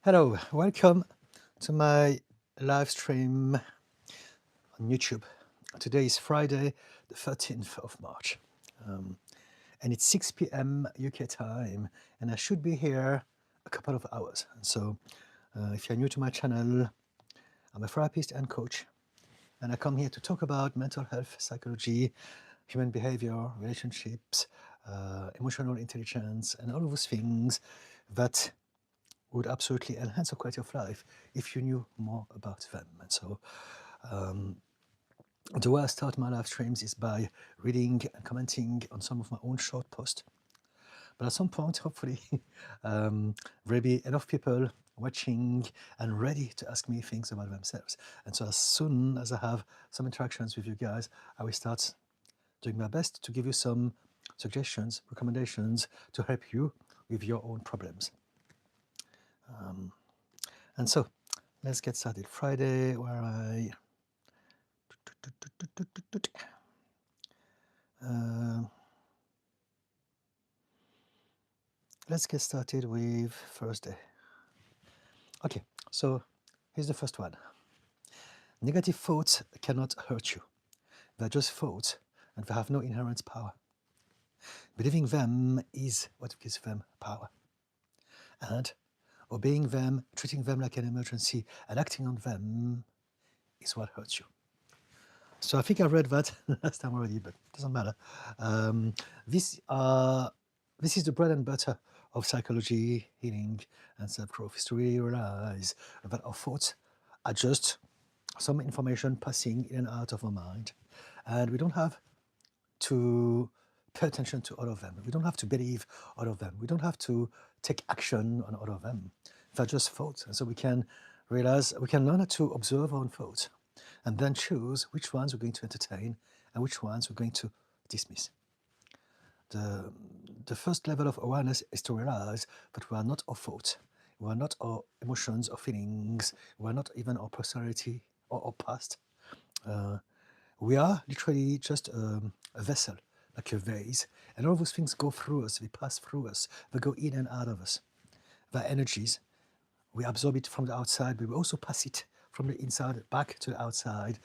Hello, welcome to my live stream on YouTube. Today is Friday, the 13th of March, and it's 6 p.m. UK time, and I should be here a couple of hours. And so, if you're new to my channel, I'm a therapist and coach, and I come here to talk about mental health, psychology, human behavior, relationships, emotional intelligence, and all of those things that would absolutely enhance your quality of life if you knew more about them. And so the way I start my live streams is by reading and commenting on some of my own short posts. But at some point, hopefully, there'll be enough people watching and ready to ask me things about themselves. And so as soon as I have some interactions with you guys, I will start doing my best to give you some suggestions, recommendations to help you with your own problems. And so let's get started. Friday, where I let's get started with Thursday. Okay, so here's the first one. Negative thoughts cannot hurt you. They're just thoughts and they have no inherent power. Believing them is what gives them power. And obeying them, treating them like an emergency, and acting on them is what hurts you. So I think I read that last time already, but it doesn't matter. This is the bread and butter of psychology, healing, and self-growth, is to really realize that our thoughts are just some information passing in and out of our mind, and we don't have to pay attention to all of them. We don't have to believe all of them. We don't have to take action on all of them. They're just thoughts. And so we can realize, we can learn how to observe our own thoughts and then choose which ones we're going to entertain and which ones we're going to dismiss. The first level of awareness is to realize that we are not our thoughts. We are not our emotions or feelings. We are not even our personality or our past. We are literally just a vessel, like a vase, and all those things go through us, they pass through us, they go in and out of us. They're energies. We absorb it from the outside, but we also pass it from the inside back to the outside.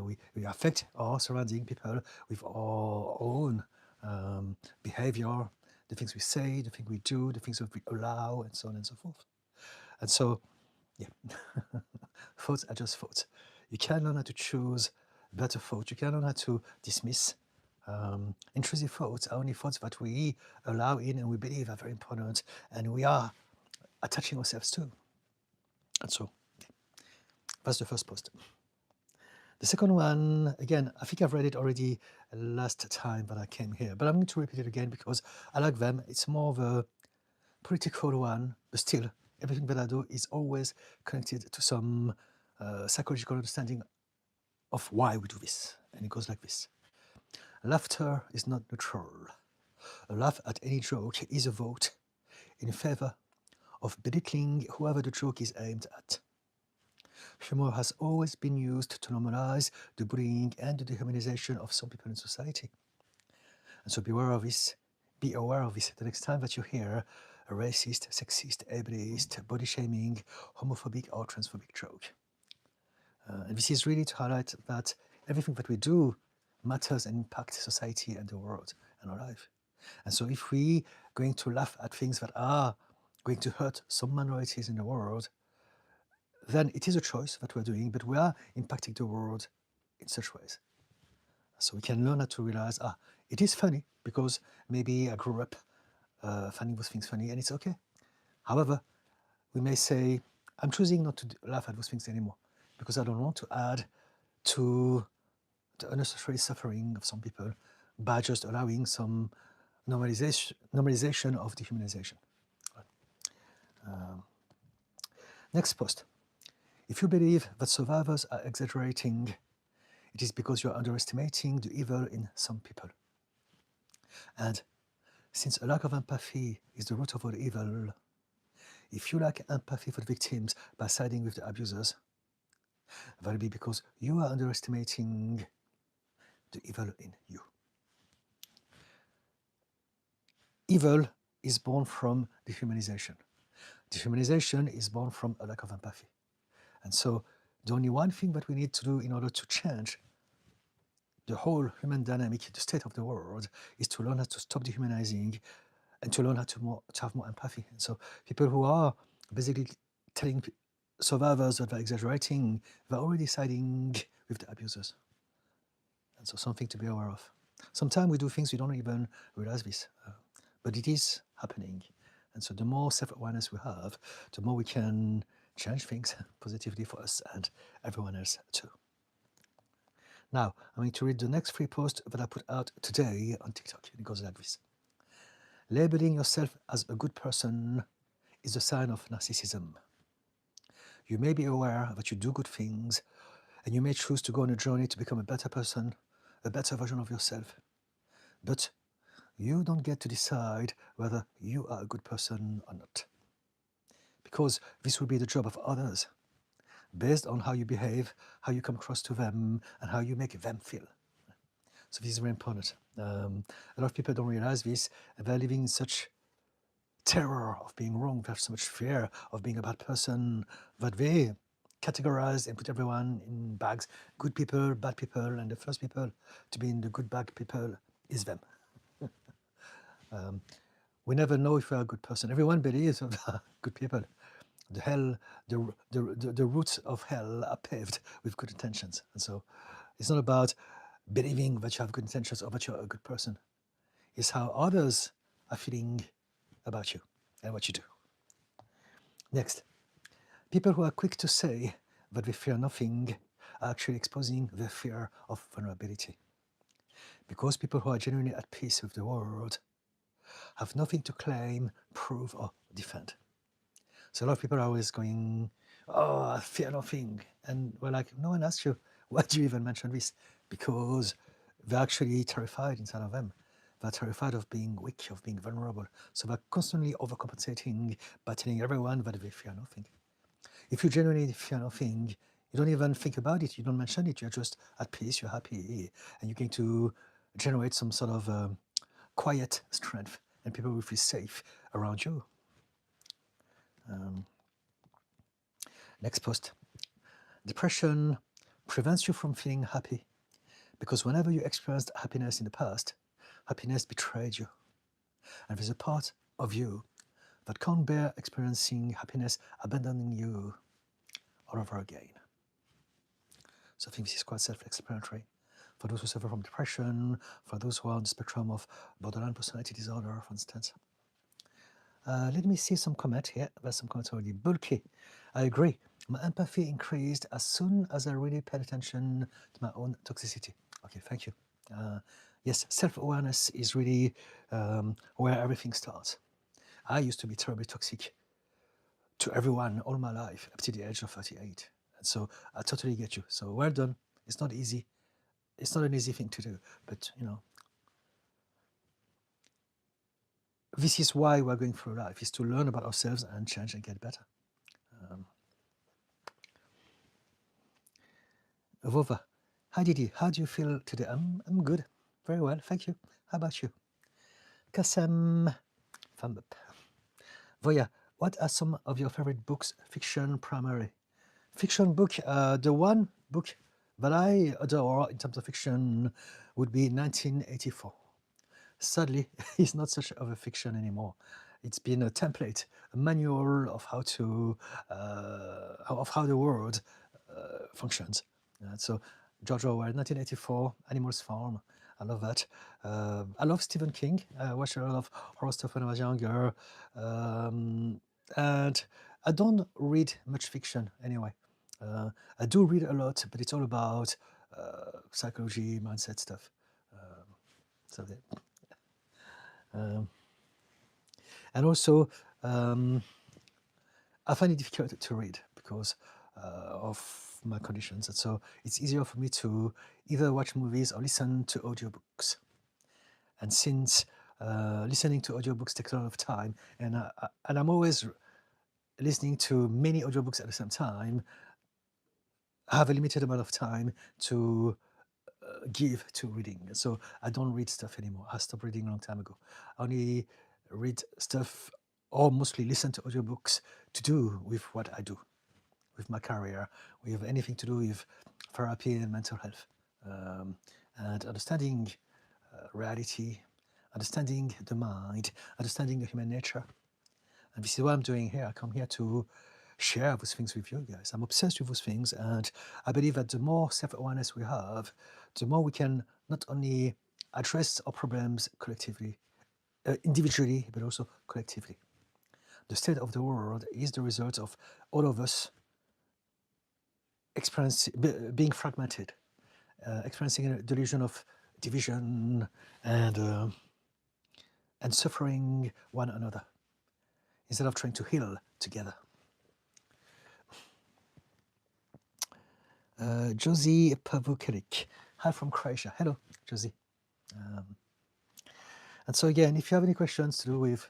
We affect our surrounding people with our own behavior, the things we say, the things we do, the things that we allow, and so on and so forth. And so, yeah, thoughts are just thoughts. You can learn how to choose better thoughts. You can learn how to dismiss intrusive thoughts, are only thoughts that we allow in and we believe are very important, and we are attaching ourselves to. And so, yeah, that's the first post. The second one, again, I think I've read it already last time that I came here, but I'm going to repeat it again because I like them. It's more of a political one, but still, everything that I do is always connected to some psychological understanding of why we do this. And it goes like this. Laughter is not neutral. A laugh at any joke is a vote in favor of belittling whoever the joke is aimed at. Humor has always been used to normalize the bullying and the dehumanization of some people in society. And so be aware of this the next time that you hear a racist, sexist, ableist, body shaming, homophobic or transphobic joke. And this is really to highlight that everything that we do matters and impacts society and the world and our life. And so if we are going to laugh at things that are going to hurt some minorities in the world, then it is a choice that we're doing, but we are impacting the world in such ways. So we can learn how to realize, it is funny because maybe I grew up finding those things funny and it's okay. However, we may say, I'm choosing not to laugh at those things anymore because I don't want to add to the unnecessary suffering of some people by just allowing some normalization of dehumanization. Next post. If you believe that survivors are exaggerating, it is because you are underestimating the evil in some people. And since a lack of empathy is the root of all evil, if you lack empathy for the victims by siding with the abusers, that will be because you are underestimating the evil in you. Evil is born from dehumanization. Dehumanization is born from a lack of empathy. And so the only one thing that we need to do in order to change the whole human dynamic, the state of the world, is to learn how to stop dehumanizing and to learn how to have more empathy. And so people who are basically telling survivors that they're exaggerating, they're already siding with the abusers. And so something to be aware of. Sometimes we do things we don't even realize this, but it is happening. And so the more self-awareness we have, the more we can change things positively for us and everyone else too. Now, I'm going to read the next 3 posts that I put out today on TikTok. It goes like this. Labeling yourself as a good person is a sign of narcissism. You may be aware that you do good things, and you may choose to go on a journey to become a better person, a better version of yourself. But you don't get to decide whether you are a good person or not. Because this will be the job of others, based on how you behave, how you come across to them, and how you make them feel. So this is very important. A lot of people don't realize this, and they're living in such terror of being wrong, they have so much fear of being a bad person that they categorize and put everyone in bags, good people, bad people, and the first people to be in the good bag people is them. We never know if we are a good person. Everyone believes we are good people. The roots of hell are paved with good intentions. And so it's not about believing that you have good intentions or that you're a good person. It's how others are feeling about you and what you do. Next, people who are quick to say that they fear nothing are actually exposing their fear of vulnerability. Because people who are genuinely at peace with the world have nothing to claim, prove, or defend. So a lot of people are always going, oh, I fear nothing. And we're like, no one asked you, why do you even mention this? Because they're actually terrified inside of them. They're terrified of being weak, of being vulnerable. So they're constantly overcompensating by telling everyone that they fear nothing. If you genuinely fear nothing, you don't even think about it, you don't mention it, you're just at peace, you're happy, and you're going to generate some sort of quiet strength, and people will feel safe around you. Next post. Depression prevents you from feeling happy because whenever you experienced happiness in the past, happiness betrayed you. And there's a part of you that can't bear experiencing happiness abandoning you all over again. So I think this is quite self-explanatory. For those who suffer from depression, for those who are on the spectrum of borderline personality disorder, for instance. Let me see some comment here. There's some comments already. Bulky. I agree. My empathy increased as soon as I really paid attention to my own toxicity. Okay, thank you. Yes, self-awareness is really where everything starts. I used to be terribly toxic to everyone all my life up to the age of 38. And so I totally get you. So well done. It's not easy. It's not an easy thing to do, but you know, this is why we're going through life, is to learn about ourselves and change and get better. Vova, hi Didi, how do you feel today? I'm good, very well, thank you. How about you? Kasem, thumb up. Voya, what are some of your favorite books, fiction primarily? Fiction book, the one book that I adore in terms of fiction would be 1984. Sadly, it's not such of a fiction anymore. It's been a template, a manual of how to, of how the world functions. So George Orwell, 1984, Animals Farm. I love that. I love Stephen King. I watched a lot of horror stuff when I was younger. And I don't read much fiction anyway. I do read a lot, but it's all about psychology, mindset stuff. So there. And also, I find it difficult to read because of my conditions. And so it's easier for me to either watch movies or listen to audiobooks. And since listening to audiobooks takes a lot of time, and I'm always listening to many audiobooks at the same time, I have a limited amount of time to give to reading. So I don't read stuff anymore. I stopped reading a long time ago. I only read stuff or mostly listen to audiobooks to do with what I do, with my career, with anything to do with therapy and mental health, and understanding reality, understanding the mind, understanding the human nature. And this is what I'm doing here. I come here to share those things with you guys. I'm obsessed with those things, and I believe that the more self-awareness we have, the more we can not only address our problems collectively, individually, but also collectively. The state of the world is the result of all of us being fragmented, experiencing a delusion of division and suffering one another instead of trying to heal together. Josie Pavukelik, hi from Croatia. Hello, Josie. And so again, if you have any questions to do with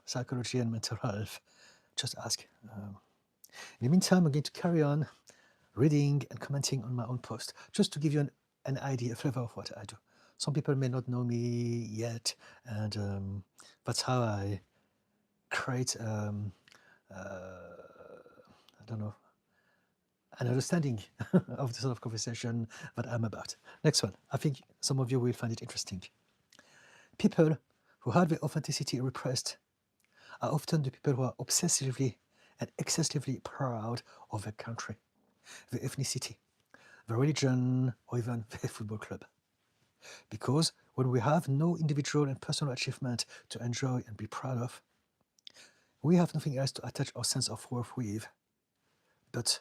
psychology and mental health, just ask. In the meantime, I'm going to carry on reading and commenting on my own post, just to give you an idea, a flavor of what I do. Some people may not know me yet, and that's how I create, I don't know, an understanding of the sort of conversation that I'm about. Next one. I think some of you will find it interesting. People who have their authenticity repressed are often the people who are obsessively and excessively proud of their country, their ethnicity, their religion, or even their football club. Because when we have no individual and personal achievement to enjoy and be proud of, we have nothing else to attach our sense of worth with but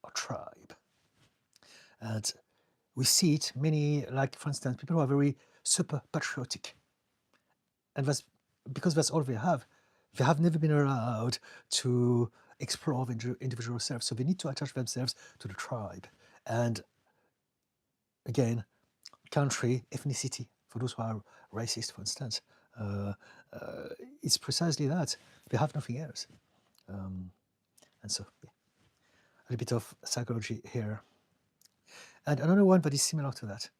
our tribe. And we see it many, like for instance, people who are very super patriotic. And that's because that's all they have. They have never been allowed to explore their individual selves. So they need to attach themselves to the tribe. And again, country, ethnicity, for those who are racist, for instance, it's precisely that. They have nothing else. And so, yeah, a little bit of psychology here. And another one that is similar to that,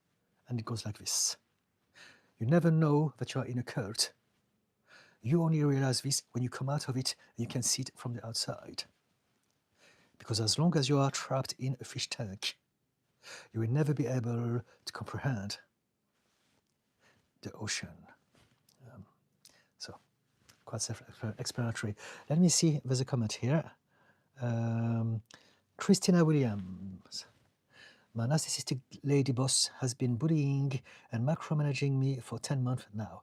and it goes like this. You never know that you are in a cult. You only realize this when you come out of it and you can see it from the outside. Because as long as you are trapped in a fish tank, you will never be able to comprehend the ocean. So, quite self-explanatory. Let me see, there's a comment here. Christina Williams. My narcissistic lady boss has been bullying and micromanaging me for 10 months now.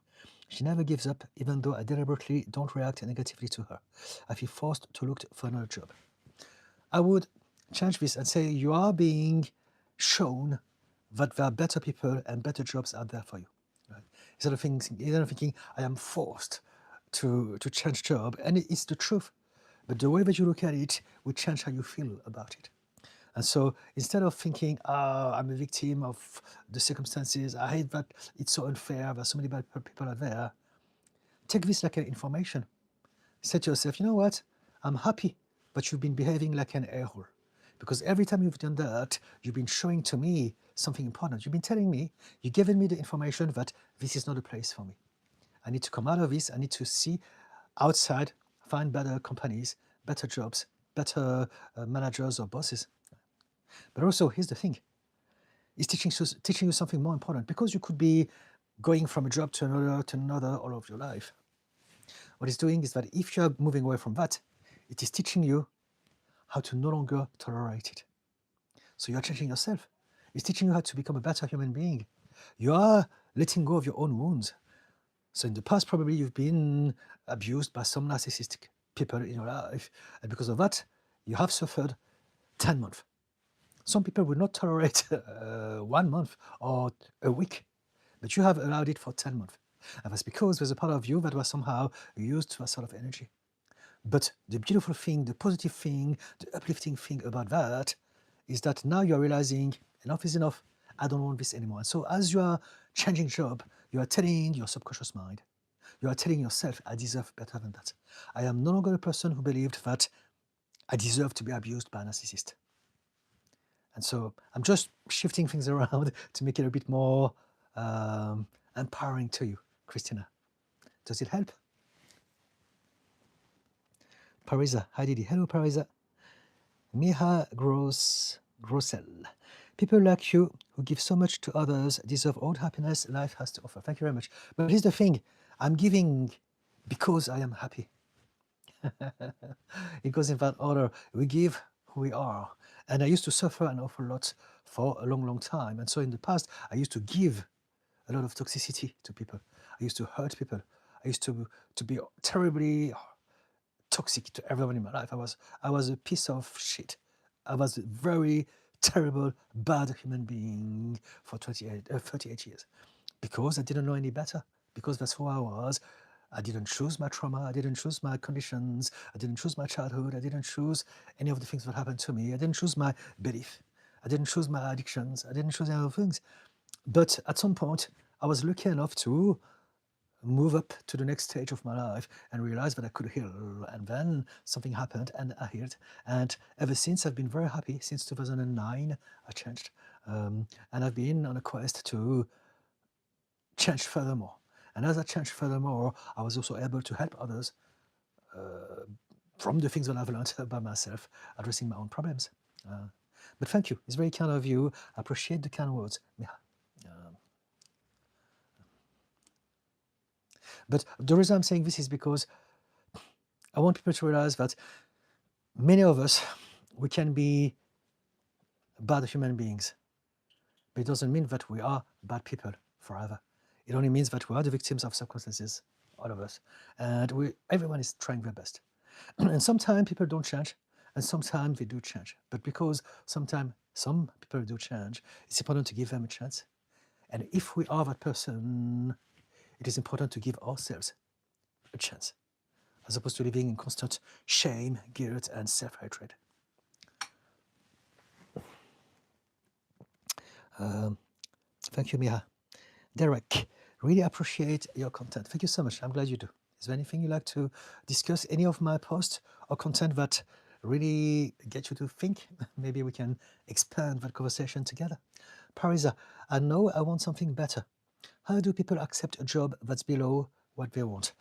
She never gives up, even though I deliberately don't react negatively to her. I feel forced to look for another job. I would change this and say you are being shown that there are better people and better jobs out there for you. Right? Instead of thinking I am forced to change job, and it's the truth. But the way that you look at it will change how you feel about it. And so instead of thinking, I'm a victim of the circumstances, I hate that it's so unfair, there's so many bad people out there, take this like an information. Say to yourself, you know what? I'm happy that you've been behaving like an a-hole. Because every time you've done that, you've been showing to me something important. You've been telling me, you've given me the information that this is not a place for me. I need to come out of this. I need to see outside, find better companies, better jobs, better managers or bosses. But also, here's the thing. It's teaching you something more important, because you could be going from a job to another all of your life. What it's doing is that if you're moving away from that, it is teaching you how to no longer tolerate it. So you're changing yourself. It's teaching you how to become a better human being. You are letting go of your own wounds. So in the past, probably you've been abused by some narcissistic people in your life. And because of that, you have suffered 10 months. Some people will not tolerate 1 month or a week, but you have allowed it for 10 months. And that's because there's a part of you that was somehow used to a sort of energy. But the beautiful thing, the positive thing, the uplifting thing about that is that now you're realizing enough is enough. I don't want this anymore. And so as you are changing job, you are telling your subconscious mind, you are telling yourself, I deserve better than that. I am no longer a person who believed that I deserve to be abused by a narcissist. And so I'm just shifting things around to make it a bit more empowering to you, Christina. Does it help? Parisa, hi Didi. Hello, Parisa. Miha Grossel. People like you who give so much to others deserve all happiness life has to offer. Thank you very much. But here's the thing, I'm giving because I am happy. It goes in that order. We give who we are. And I used to suffer an awful lot for a long, long time. And so in the past, I used to give a lot of toxicity to people. I used to hurt people. I used to be terribly toxic to everyone in my life. I was a piece of shit. I was a very terrible, bad human being for 38 years because I didn't know any better, because that's who I was. I didn't choose my trauma. I didn't choose my conditions. I didn't choose my childhood. I didn't choose any of the things that happened to me. I didn't choose my belief. I didn't choose my addictions. I didn't choose any of the things. But at some point, I was lucky enough to move up to the next stage of my life and realize that I could heal. And then something happened and I healed. And ever since, I've been very happy. Since 2009, I changed. And I've been on a quest to change furthermore. And as I changed furthermore, I was also able to help others from the things that I've learned by myself, addressing my own problems. But thank you. It's very kind of you. I appreciate the kind words. Yeah. But the reason I'm saying this is because I want people to realize that many of us, we can be bad human beings, but it doesn't mean that we are bad people forever. It only means that we are the victims of circumstances, all of us, and everyone is trying their best. And sometimes people don't change, and sometimes they do change. But because sometimes some people do change, it's important to give them a chance. And if we are that person, it is important to give ourselves a chance, as opposed to living in constant shame, guilt, and self-hatred. Thank you, Miha. Derek, really appreciate your content. Thank you so much. I'm glad you do. Is there anything you'd like to discuss? Any of my posts or content that really get you to think? Maybe we can expand that conversation together. Parisa, I know I want something better. How do people accept a job that's below what they want?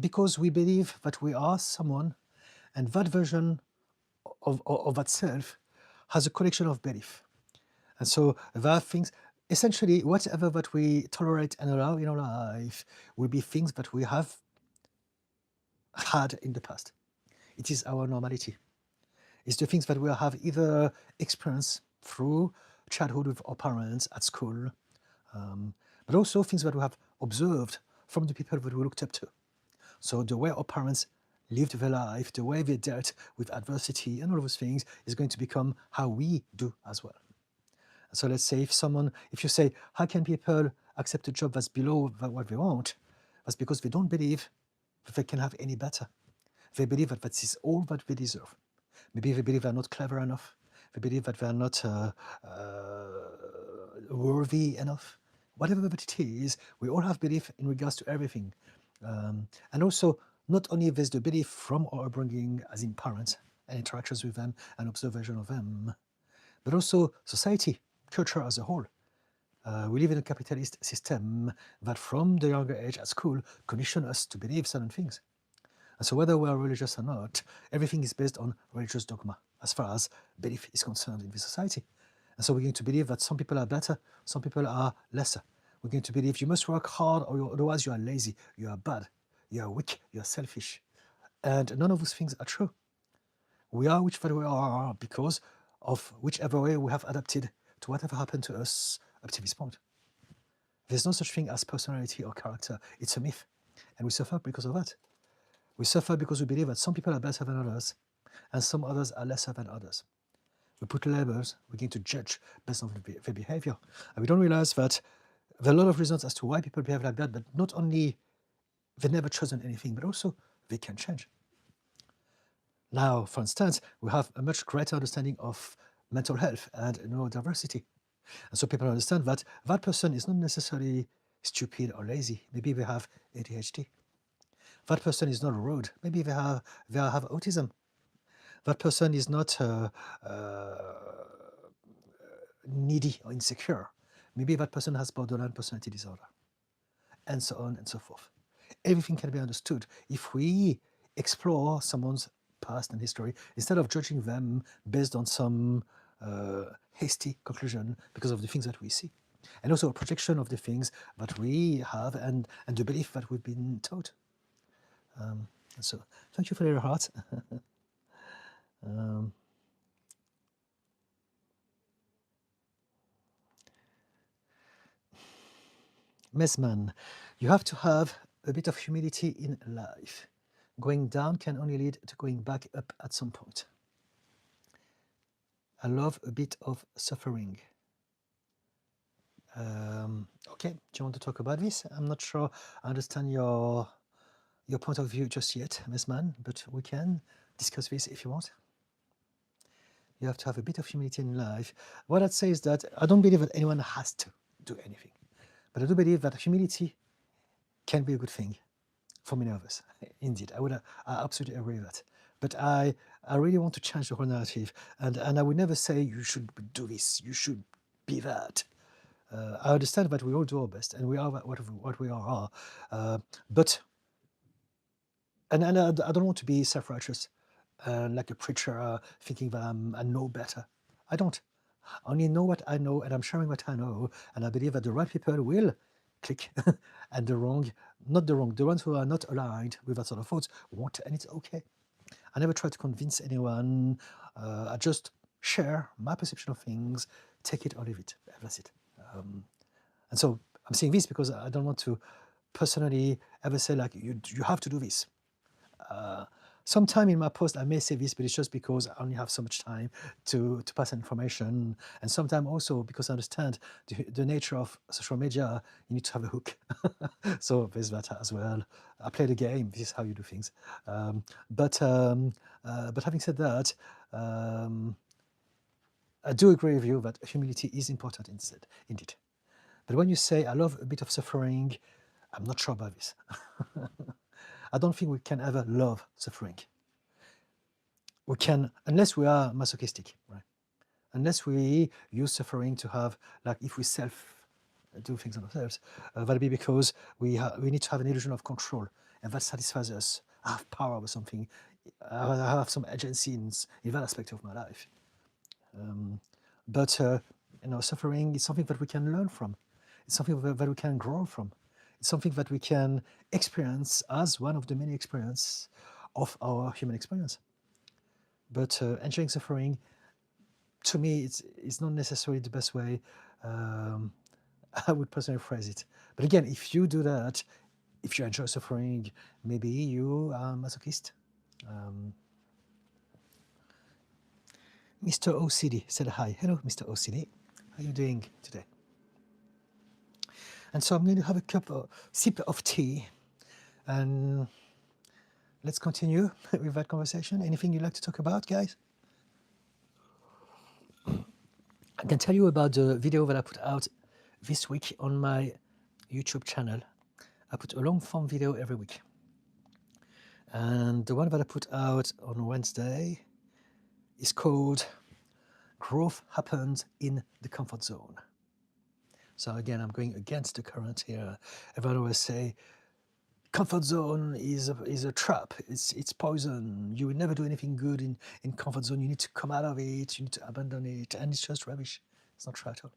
Because we believe that we are someone, and that version of that self has a collection of belief. And so there are things, essentially, whatever that we tolerate and allow in our life will be things that we have had in the past. It is our normality. It's the things that we have either experienced through childhood with our parents at school, but also things that we have observed from the people that we looked up to. So the way our parents lived their life, the way they dealt with adversity and all those things is going to become how we do as well. So let's say if you say, how can people accept a job that's below what they want? That's because they don't believe that they can have any better. They believe that that is all that they deserve. Maybe they believe they're not clever enough. They believe that they're not worthy enough. Whatever that it is, we all have belief in regards to everything. And also, not only there's the belief from our upbringing, as in parents, and interactions with them, and observation of them, but also society, culture as a whole. We live in a capitalist system that from the younger age at school condition us to believe certain things. And so whether we are religious or not, everything is based on religious dogma as far as belief is concerned in this society. And so we're going to believe that some people are better, some people are lesser. We're going to believe you must work hard or otherwise you are lazy, you are bad, you are weak, you are selfish. And none of those things are true. We are whichever we are because of whichever way we have adapted to whatever happened to us up to this point. There's no such thing as personality or character. It's a myth. And we suffer because of that. We suffer because we believe that some people are better than others and some others are lesser than others. We put labels, we're going to judge based on their behavior. And we don't realize that there are a lot of reasons as to why people behave like that, but not only they've never chosen anything, but also they can change. Now, for instance, we have a much greater understanding of mental health and neurodiversity. And so people understand that that person is not necessarily stupid or lazy. Maybe they have ADHD. That person is not rude. Maybe they have autism. That person is not needy or insecure. Maybe that person has borderline personality disorder, and so on and so forth. Everything can be understood if we explore someone's past and history instead of judging them based on some hasty conclusion because of the things that we see. And also a projection of the things that we have and the belief that we've been taught. So thank you for your heart. Mesman, you have to have a bit of humility in life. Going down can only lead to going back up at some point. I love a bit of suffering. Okay, do you want to talk about this? I'm not sure I understand your point of view just yet, Mesman, but we can discuss this if you want. You have to have a bit of humility in life. What I'd say is that I don't believe that anyone has to do anything, but I do believe that humility can be a good thing for many of us. Indeed, I absolutely agree with that. But I really want to change the whole narrative, and I would never say you should do this, you should be that. I understand that we all do our best, and we are what we are. But I don't want to be self-righteous, like a preacher thinking that I know better. I don't. I only know what I know, and I'm sharing what I know, and I believe that the right people will click, and the wrong, not the wrong, the ones who are not aligned with that sort of thoughts won't, and it's okay. I never try to convince anyone. I just share my perception of things, take it or leave it. That's it. And so I'm saying this because I don't want to personally ever say like you have to do this. Sometime in my post I may say this, but it's just because I only have so much time to pass information, and sometimes also because I understand the nature of social media. You need to have a hook, so there's that as well. I play the game. This is how you do things. But having said that, I do agree with you that humility is important indeed. But when you say I love a bit of suffering, I'm not sure about this. I don't think we can ever love suffering. We can, unless we are masochistic, right? Unless we use suffering to have, like if we do things on ourselves, that'll be because we need to have an illusion of control, and that satisfies us. I have power over something. I have some agency in that aspect of my life. But suffering is something that we can learn from. It's something that we can grow from. It's something that we can experience as one of the many experiences of our human experience. But enjoying suffering, to me, it's not necessarily the best way I would personally phrase it. But again, if you do that, if you enjoy suffering, maybe you are a masochist. Mr. OCD said hi. Hello, Mr. OCD. How are you doing today? And so I'm going to have a sip of tea, and let's continue with that conversation. Anything you'd like to talk about, guys? I can tell you about the video that I put out this week on my YouTube channel. I put a long form video every week. And the one that I put out on Wednesday is called Growth Happens in the Comfort Zone. So again, I'm going against the current here. Everyone always say, comfort zone is a trap. It's poison. You will never do anything good in comfort zone. You need to come out of it. You need to abandon it. And it's just rubbish. It's not true at all.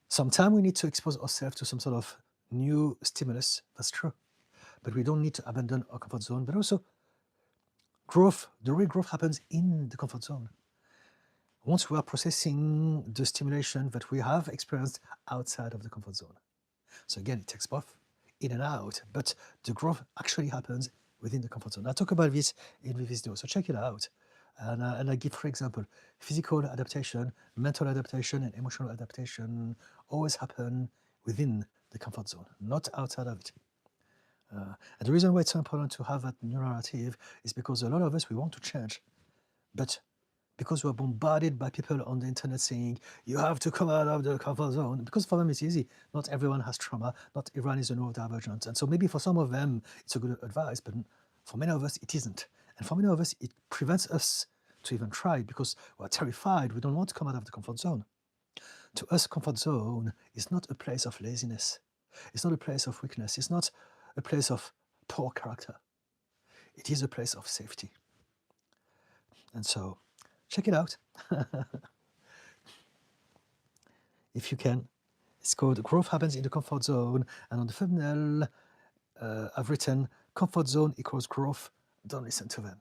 Sometimes we need to expose ourselves to some sort of new stimulus. That's true. But we don't need to abandon our comfort zone. But also, growth, the real growth happens in the comfort zone. Once we are processing the stimulation that we have experienced outside of the comfort zone. So again, it takes both in and out, but the growth actually happens within the comfort zone. I talk about this in this video, so check it out. And I give, for example, physical adaptation, mental adaptation, and emotional adaptation always happen within the comfort zone, not outside of it. And the reason why it's so important to have that new narrative is because a lot of us, we want to change, but because we're bombarded by people on the internet saying, you have to come out of the comfort zone, because for them it's easy. Not everyone has trauma, not everyone is a neurodivergent. And so maybe for some of them, it's a good advice, but for many of us, it isn't. And for many of us, it prevents us to even try because we're terrified. We don't want to come out of the comfort zone. To us, comfort zone is not a place of laziness. It's not a place of weakness. It's not a place of poor character. It is a place of safety. And so check it out if you can. It's called Growth Happens in the Comfort Zone. And on the thumbnail, I've written comfort zone equals growth. Don't listen to them.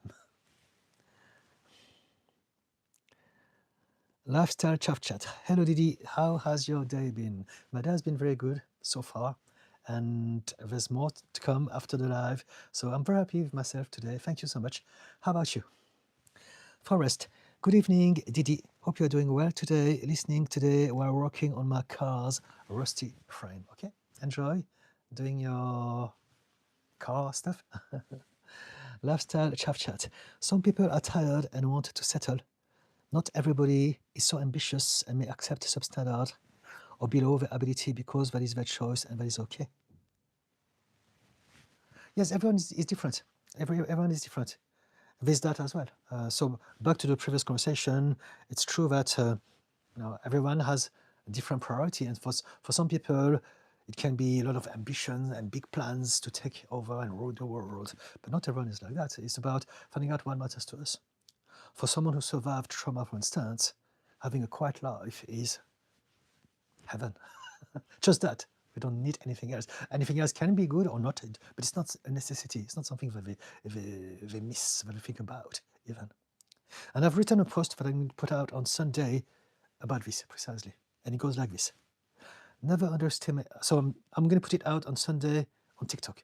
Lifestyle Chat. Hello Didi, how has your day been? My day has been very good so far, and there's more to come after the live. So I'm very happy with myself today. Thank you so much. How about you? Forrest, good evening, Didi. Hope you're doing well today, listening today while working on my car's rusty frame. Okay, enjoy doing your car stuff. Lifestyle Chat. Some people are tired and want to settle. Not everybody is so ambitious and may accept substandard or below their ability because that is their choice and that is okay. Yes, everyone is different. Everyone is different. There's that as well. So back to the previous conversation, it's true that everyone has a different priority, and for some people, it can be a lot of ambition and big plans to take over and rule the world. But not everyone is like that. It's about finding out what matters to us. For someone who survived trauma, for instance, having a quiet life is heaven. Just that. We don't need anything else. Anything else can be good or not, but it's not a necessity. It's not something that they miss, that they think about, even. And I've written a post that I'm going to put out on Sunday about this precisely. And it goes like this. Never underestimate. So I'm going to put it out on Sunday on TikTok.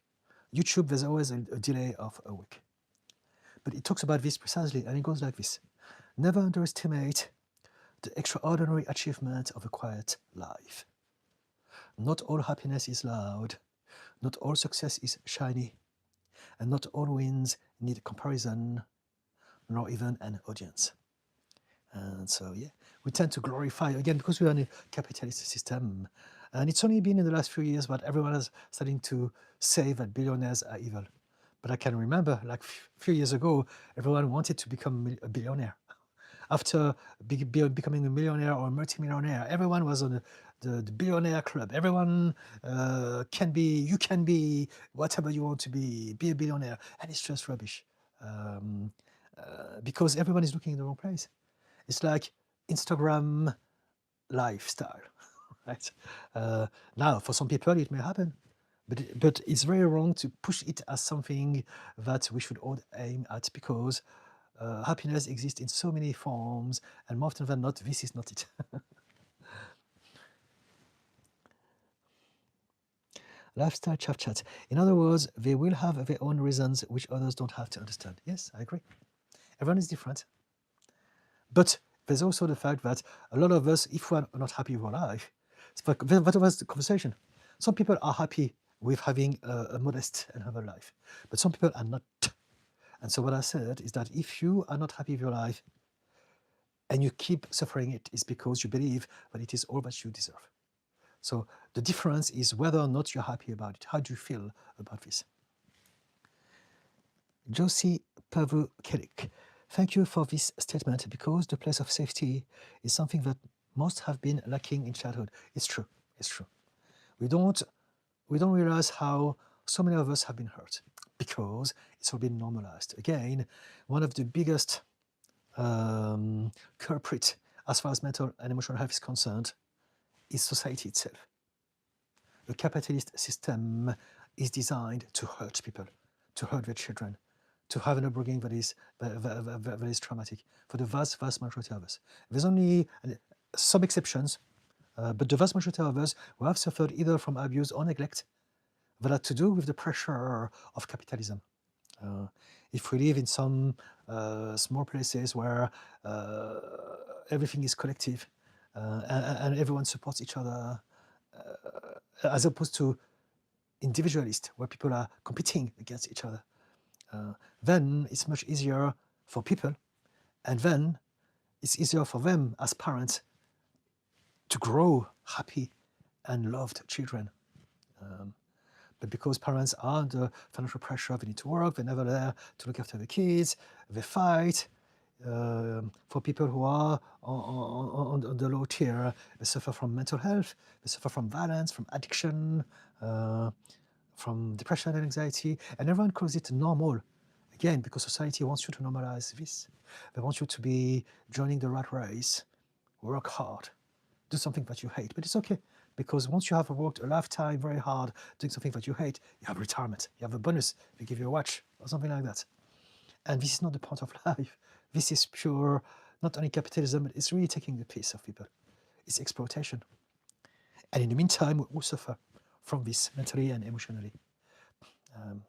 YouTube, there's always a delay of a week. But it talks about this precisely, and it goes like this. Never underestimate the extraordinary achievement of a quiet life. Not all happiness is loud, not all success is shiny, and not all wins need comparison, nor even an audience. And so, yeah, we tend to glorify, again, because we are in a capitalist system, and it's only been in the last few years that everyone is starting to say that billionaires are evil. But I can remember, like a few years ago, everyone wanted to become a billionaire. After becoming a millionaire or a multimillionaire, everyone was on the billionaire club. Everyone can be, you can be whatever you want to be a billionaire. And it's just rubbish. Because everyone is looking in the wrong place. It's like Instagram lifestyle, right? Now, for some people, it may happen. But it's very wrong to push it as something that we should all aim at, because happiness exists in so many forms, and more often than not, this is not it. Lifestyle Chat. In other words, they will have their own reasons which others don't have to understand. Yes, I agree. Everyone is different. But there's also the fact that a lot of us, if we're not happy with our life, that was the conversation. Some people are happy with having a modest and humble life, but some people are not. And so what I said is that if you are not happy with your life and you keep suffering it, is because you believe that it is all that you deserve. So the difference is whether or not you're happy about it. How do you feel about this? Josie Pavukelik, thank you for this statement, because the place of safety is something that most have been lacking in childhood. It's true. It's true. We don't realize how so many of us have been hurt because it's all been normalized. Again, one of the biggest culprit as far as mental and emotional health is concerned is society itself. The capitalist system is designed to hurt people, to hurt their children, to have an upbringing that is traumatic for the vast majority of us. There's only some exceptions, but the vast majority of us who have suffered either from abuse or neglect that had to do with the pressure of capitalism. If we live in some small places where everything is collective and everyone supports each other, as opposed to individualist, where people are competing against each other, then it's much easier for people, and then it's easier for them as parents to grow happy and loved children. But because parents are under financial pressure, they need to work, they're never there to look after the kids, they fight. For people who are on the low tier, they suffer from mental health, they suffer from violence, from addiction, from depression and anxiety, and everyone calls it normal. Again, because society wants you to normalize this. They want you to be joining the rat race, work hard, do something that you hate. But it's okay, because once you have worked a lifetime very hard doing something that you hate, you have retirement, you have a bonus, they give you a watch or something like that. And this is not the point of life. This is pure, not only capitalism, but it's really taking the piece of people. It's exploitation. And in the meantime, we all suffer from this mentally and emotionally. Um,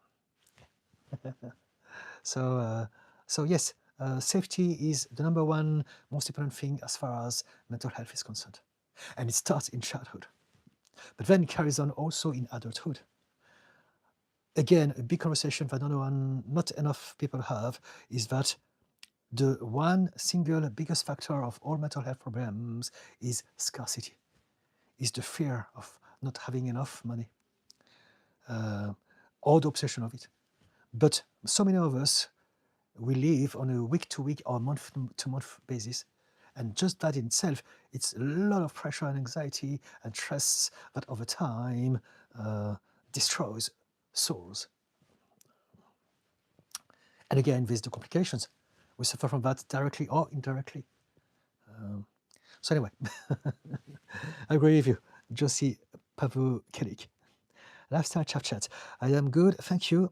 so yes, safety is the number one most important thing as far as mental health is concerned. And it starts in childhood, but then it carries on also in adulthood. Again, a big conversation that not enough people have is that the one single biggest factor of all mental health problems is scarcity, is the fear of not having enough money, or the obsession of it. But so many of us, we live on a week-to-week or month-to-month basis. And just that in itself, it's a lot of pressure and anxiety and stress that over time destroys souls. And again, there's the complications. We suffer from that directly or indirectly. So anyway, I agree with you, Josie Pavu-Kelik. Lifestyle Chat. I am good, thank you.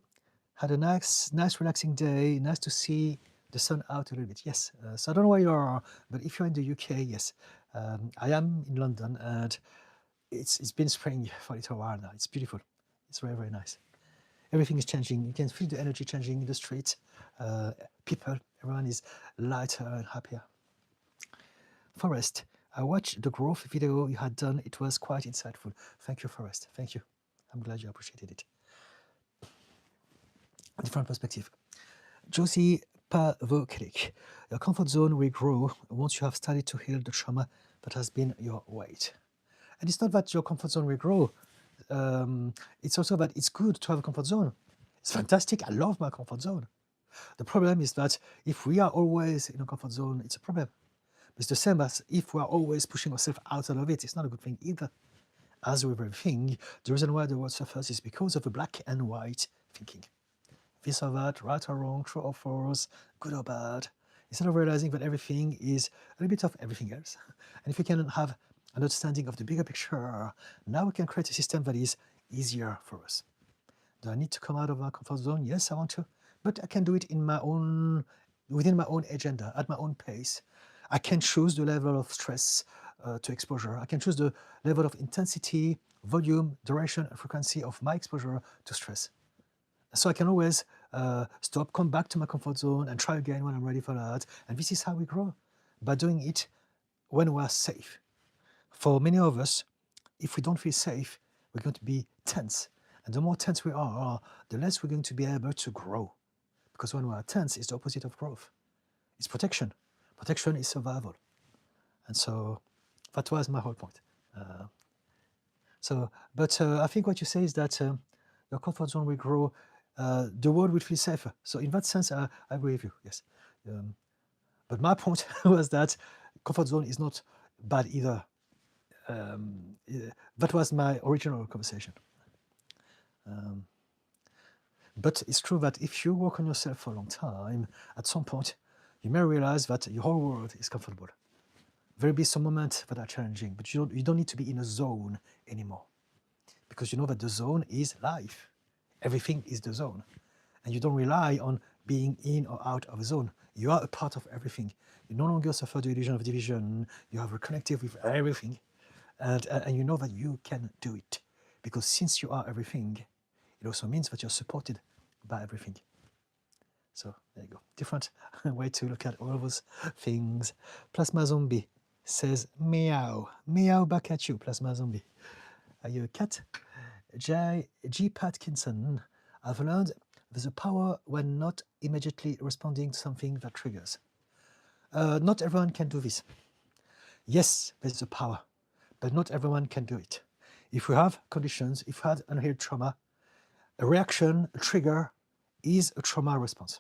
Had a nice relaxing day. Nice to see the sun out a little bit. Yes, so I don't know where you are, but if you're in the UK, yes. I am in London, and it's been spring for a little while now. It's beautiful. It's very, very nice. Everything is changing. You can feel the energy changing in the street. People, everyone is lighter and happier. Forrest, I watched the growth video you had done. It was quite insightful. Thank you, Forrest. Thank you. I'm glad you appreciated it. Different perspective. Josie Pavoklik, your comfort zone will grow once you have started to heal the trauma that has been your weight. And it's not that your comfort zone will grow. It's also that it's good to have a comfort zone. It's fantastic. I love my comfort zone. The problem is that if we are always in a comfort zone, it's a problem. It's the same as if we are always pushing ourselves outside of it. It's not a good thing either. As with everything, the reason why the world suffers is because of the black and white thinking. This or that, right or wrong, true or false, good or bad, instead of realizing that everything is a little bit of everything else. And if we can have an understanding of the bigger picture, now we can create a system that is easier for us. Do I need to come out of my comfort zone? Yes, I want to, but I can do it within my own agenda, at my own pace. I can choose the level of stress to exposure. I can choose the level of intensity, volume, duration, and frequency of my exposure to stress. So I can always stop, come back to my comfort zone, and try again when I'm ready for that. And this is how we grow, by doing it when we are safe. For many of us, if we don't feel safe, we're going to be tense. And the more tense we are, the less we're going to be able to grow. Because when we are tense, it's the opposite of growth. It's protection. Protection is survival. And so that was my whole point. But I think what you say is that your comfort zone will grow, the world will feel safer. So in that sense, I agree with you, yes. But my point was that comfort zone is not bad either. That was my original conversation. But it's true that if you work on yourself for a long time, at some point, you may realize that your whole world is comfortable. There will be some moments that are challenging, but you don't need to be in a zone anymore, because you know that the zone is life. Everything is the zone. And you don't rely on being in or out of a zone. You are a part of everything. You no longer suffer the illusion of division. You are reconnected with everything. And you know that you can do it. Because since you are everything, it also means that you're supported by everything. So there you go. Different way to look at all of those things. Plasma Zombie says, meow. Meow back at you, Plasma Zombie. Are you a cat? G. Patkinson, I've learned there's a power when not immediately responding to something that triggers. Not everyone can do this. Yes, there's a power, but not everyone can do it. If we have conditions, if we had unhealed trauma, a reaction, a trigger, is a trauma response.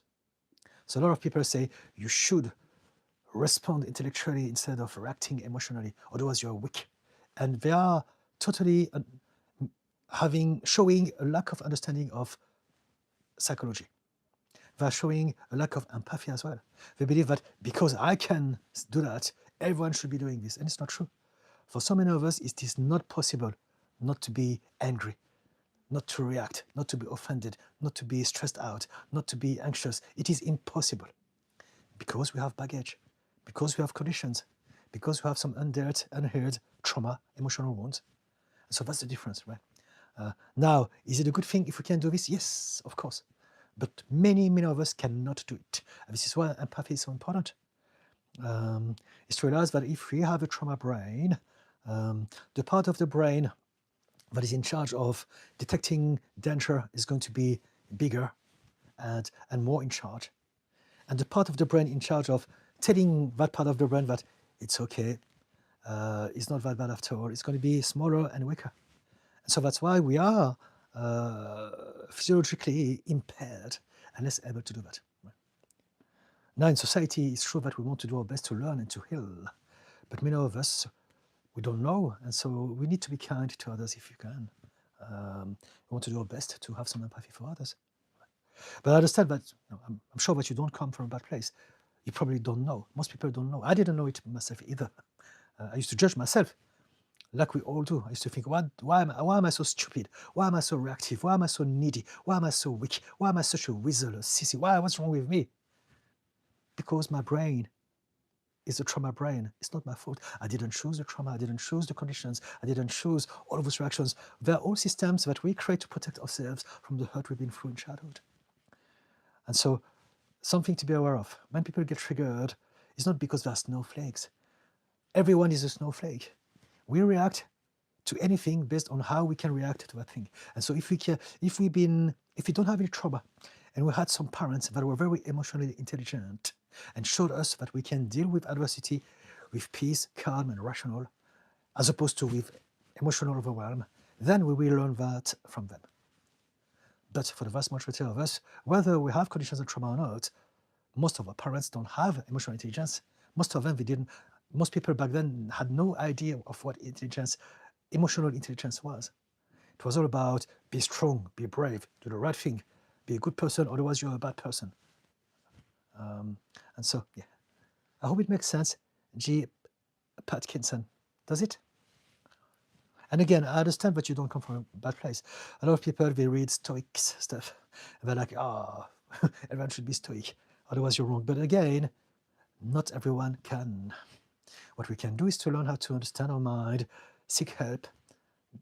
So a lot of people say you should respond intellectually instead of reacting emotionally, otherwise you're weak. And they are totally showing a lack of understanding of psychology. They're showing a lack of empathy as well. They believe that because I can do that, everyone should be doing this. And it's not true. For so many of us, it is not possible not to be angry, not to react, not to be offended, not to be stressed out, not to be anxious. It is impossible because we have baggage, because we have conditions, because we have some unheard trauma, emotional wounds. So that's the difference, right? Now, is it a good thing if we can do this? Yes, of course. But many, many of us cannot do it. And this is why empathy is so important. Is to realize that if we have a trauma brain, the part of the brain that is in charge of detecting danger is going to be bigger and more in charge. And the part of the brain in charge of telling that part of the brain that it's okay, it's not that bad after all, it's going to be smaller and weaker. And so that's why we are physiologically impaired and less able to do that. Now in society, it's true that we want to do our best to learn and to heal, but many of us, we don't know, and so we need to be kind to others if you can. We want to do our best to have some empathy for others. But I understand that, I'm sure that you don't come from a bad place. You probably don't know. Most people don't know. I didn't know it myself either. I used to judge myself, like we all do. I used to think, why am I so stupid? Why am I so reactive? Why am I so needy? Why am I so weak? Why am I such a weasel, a sissy? What's wrong with me? Because my brain is a trauma brain. It's not my fault. I didn't choose the trauma. I didn't choose the conditions. I didn't choose all of those reactions. They're all systems that we create to protect ourselves from the hurt we've been through in childhood. And so, something to be aware of. When people get triggered, it's not because they're snowflakes. Everyone is a snowflake. We react to anything based on how we can react to that thing. And so if we don't have any trauma, and we had some parents that were very emotionally intelligent and showed us that we can deal with adversity with peace, calm, and rational, as opposed to with emotional overwhelm, then we will learn that from them. But for the vast majority of us, whether we have conditions of trauma or not, most of our parents don't have emotional intelligence. Most of them, most people back then had no idea of what emotional intelligence was. It was all about be strong, be brave, do the right thing, be a good person, otherwise you're a bad person. And so, yeah, I hope it makes sense. G. Patkinson, does it? And again, I understand that you don't come from a bad place. A lot of people, they read Stoics stuff, and they're like, everyone should be Stoic, otherwise you're wrong. But again, not everyone can. What we can do is to learn how to understand our mind, seek help,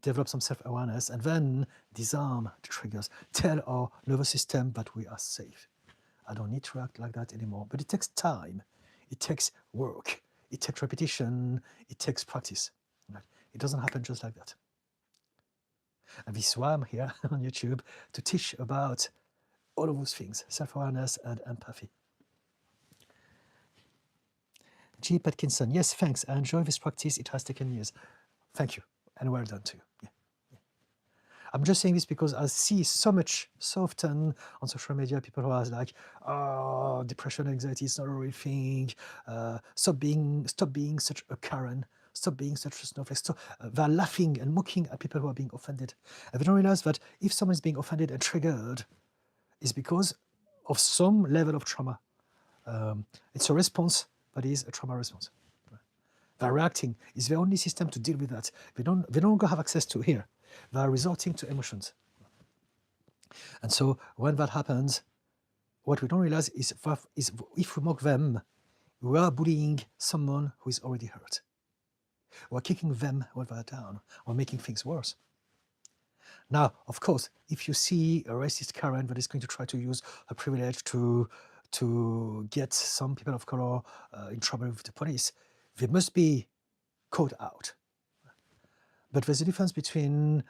develop some self-awareness, and then disarm the triggers, tell our nervous system that we are safe. I don't need to act like that anymore. But it takes time, it takes work, it takes repetition, it takes practice. Right? It doesn't happen just like that. And this is why I'm here on YouTube to teach about all of those things, self-awareness and empathy. G. Patkinson, yes, thanks. I enjoy this practice. It has taken years. Thank you, and well done to you. Yeah. I'm just saying this because I see so often on social media, people who are like, depression and anxiety is not a real thing. Stop being such a Karen. Stop being such a snowflake. They're laughing and mocking at people who are being offended. And they don't realize that if someone is being offended and triggered, it's because of some level of trauma. It's a response, but it is a trauma response. They're reacting. It's the only system to deal with that. They no longer have access to here. They are resorting to emotions. And so when that happens, what we don't realize is if we mock them, we are bullying someone who is already hurt. We're kicking them when they're down, or making things worse. Now, of course, if you see a racist Karen that is going to try to use her privilege to get some people of color in trouble with the police, they must be called out. But there's a difference between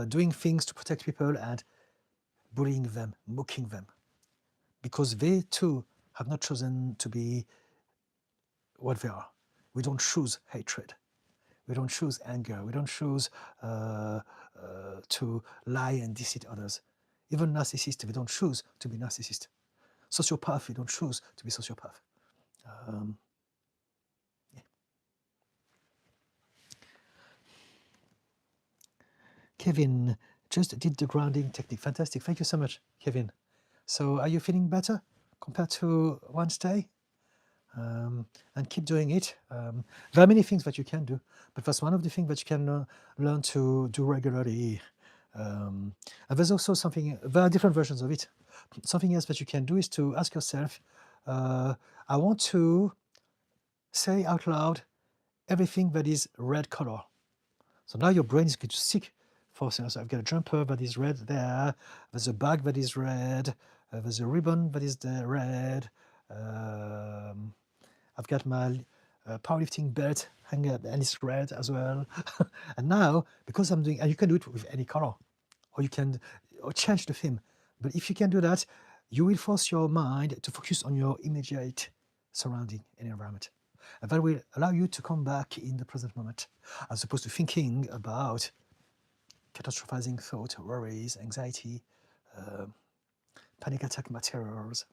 doing things to protect people and bullying them, mocking them, because they too have not chosen to be what they are. We don't choose hatred. We don't choose anger. We don't choose to lie and deceive others. Even narcissists, we don't choose to be narcissist. Sociopath, we don't choose to be sociopath. Yeah. Kevin just did the grounding technique. Fantastic. Thank you so much, Kevin. So are you feeling better? compared to Wednesday. And keep doing it. There are many things that you can do, but that's one of the things that you can learn to do regularly. And there's also something, there are different versions of it. Something else that you can do is to ask yourself, I want to say out loud everything that is red color. So now your brain is going to seek for things. So I've got a jumper that is red there, there's a bag that is red, there's a ribbon that is there red, I've got my powerlifting belt hanging up and it's red as well. And now, because I'm doing, and you can do it with any color, or you can change the theme. But if you can do that, you will force your mind to focus on your immediate surrounding and environment. And that will allow you to come back in the present moment, as opposed to thinking about catastrophizing thought, worries, anxiety, panic attack materials.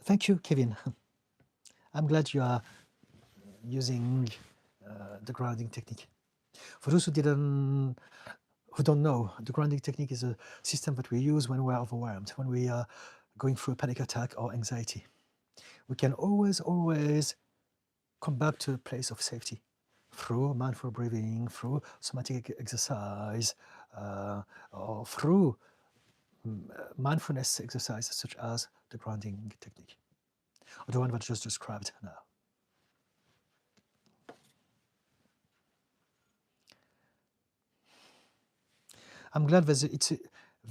Thank you, Kevin. I'm glad you are using the grounding technique. For those who don't know, the grounding technique is a system that we use when we're overwhelmed, when we are going through a panic attack or anxiety. We can always come back to a place of safety through mindful breathing, through somatic exercise, or through mindfulness exercises such as the grounding technique, or the one that I just described now. I'm glad that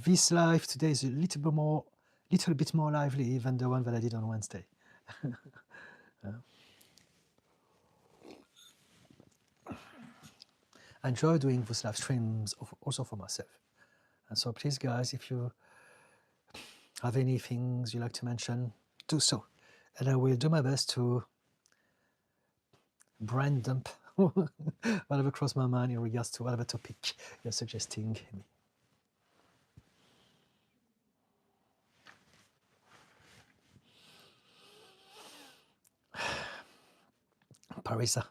this live today is a little bit more lively than the one that I did on Wednesday. I enjoy doing those live streams also for myself. And so please, guys, if you have any things you'd like to mention, do so. And I will do my best to brain dump whatever crossed my mind in regards to whatever topic you're suggesting me. Parisa.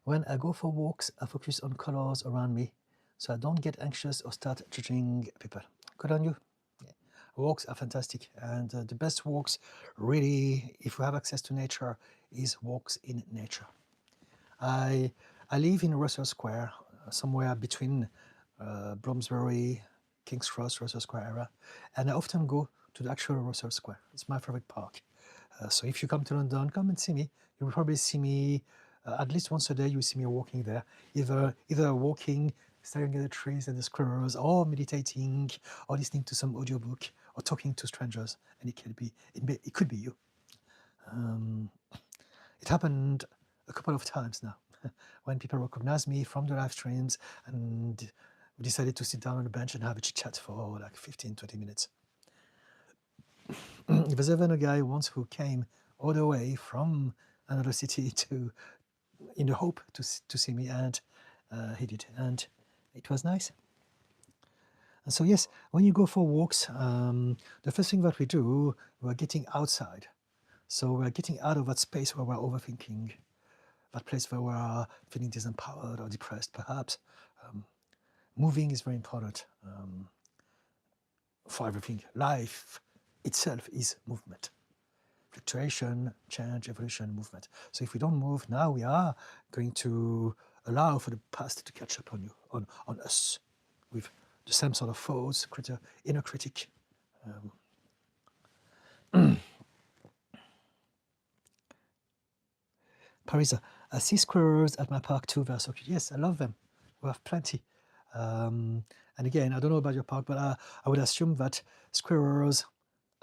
When I go for walks, I focus on colors around me so I don't get anxious or start judging people. Good on you. Yeah. Walks are fantastic, and the best walks, really, if we have access to nature, is walks in nature. I live in Russell Square, somewhere between Bloomsbury, King's Cross, Russell Square area, and I often go to the actual Russell Square. It's my favorite park. So if you come to London, come and see me. You will probably see me at least once a day. You see me walking there, either walking, staring at the trees and the squirrels, or meditating, or listening to some audiobook, or talking to strangers. And it could be you. It happened a couple of times now when people recognize me from the live streams, and we decided to sit down on a bench and have a chit chat for like 15-20 minutes. There's even a guy once who came all the way from another city in the hope to see me, and he did, and it was nice. And so yes, when you go for walks, the first thing that we do, we're getting outside. So we're getting out of that space where we're overthinking, that place where we're feeling disempowered or depressed, perhaps. Moving is very important for everything. Life itself is movement. Fluctuation, change, evolution, movement. So if we don't move now, we are going to allow for the past to catch up on you, on us, with the same sort of thoughts, inner critic. Parisa, I see squirrels at my park too. They're so cute. Yes, I love them. We have plenty. And again, I don't know about your park, but I would assume that squirrels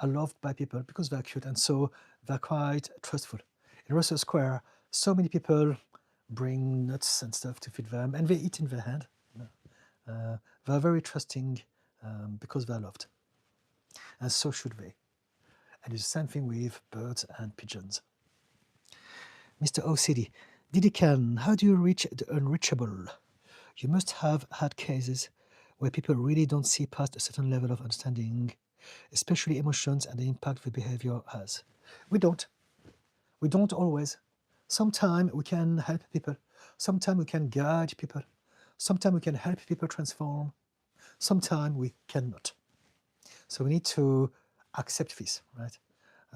are loved by people because they're cute, and so they're quite trustful. In Russell Square, so many people bring nuts and stuff to feed them, and they eat in their hand. They're very trusting because they're loved, and so should they. And it's the same thing with birds and pigeons. Mr. OCD, Didican, how do you reach the unreachable? You must have had cases where people really don't see past a certain level of understanding, especially emotions and the impact the behavior has. We don't. We don't always. Sometimes we can help people. Sometimes we can guide people. Sometimes we can help people transform. Sometimes we cannot. So we need to accept this, right?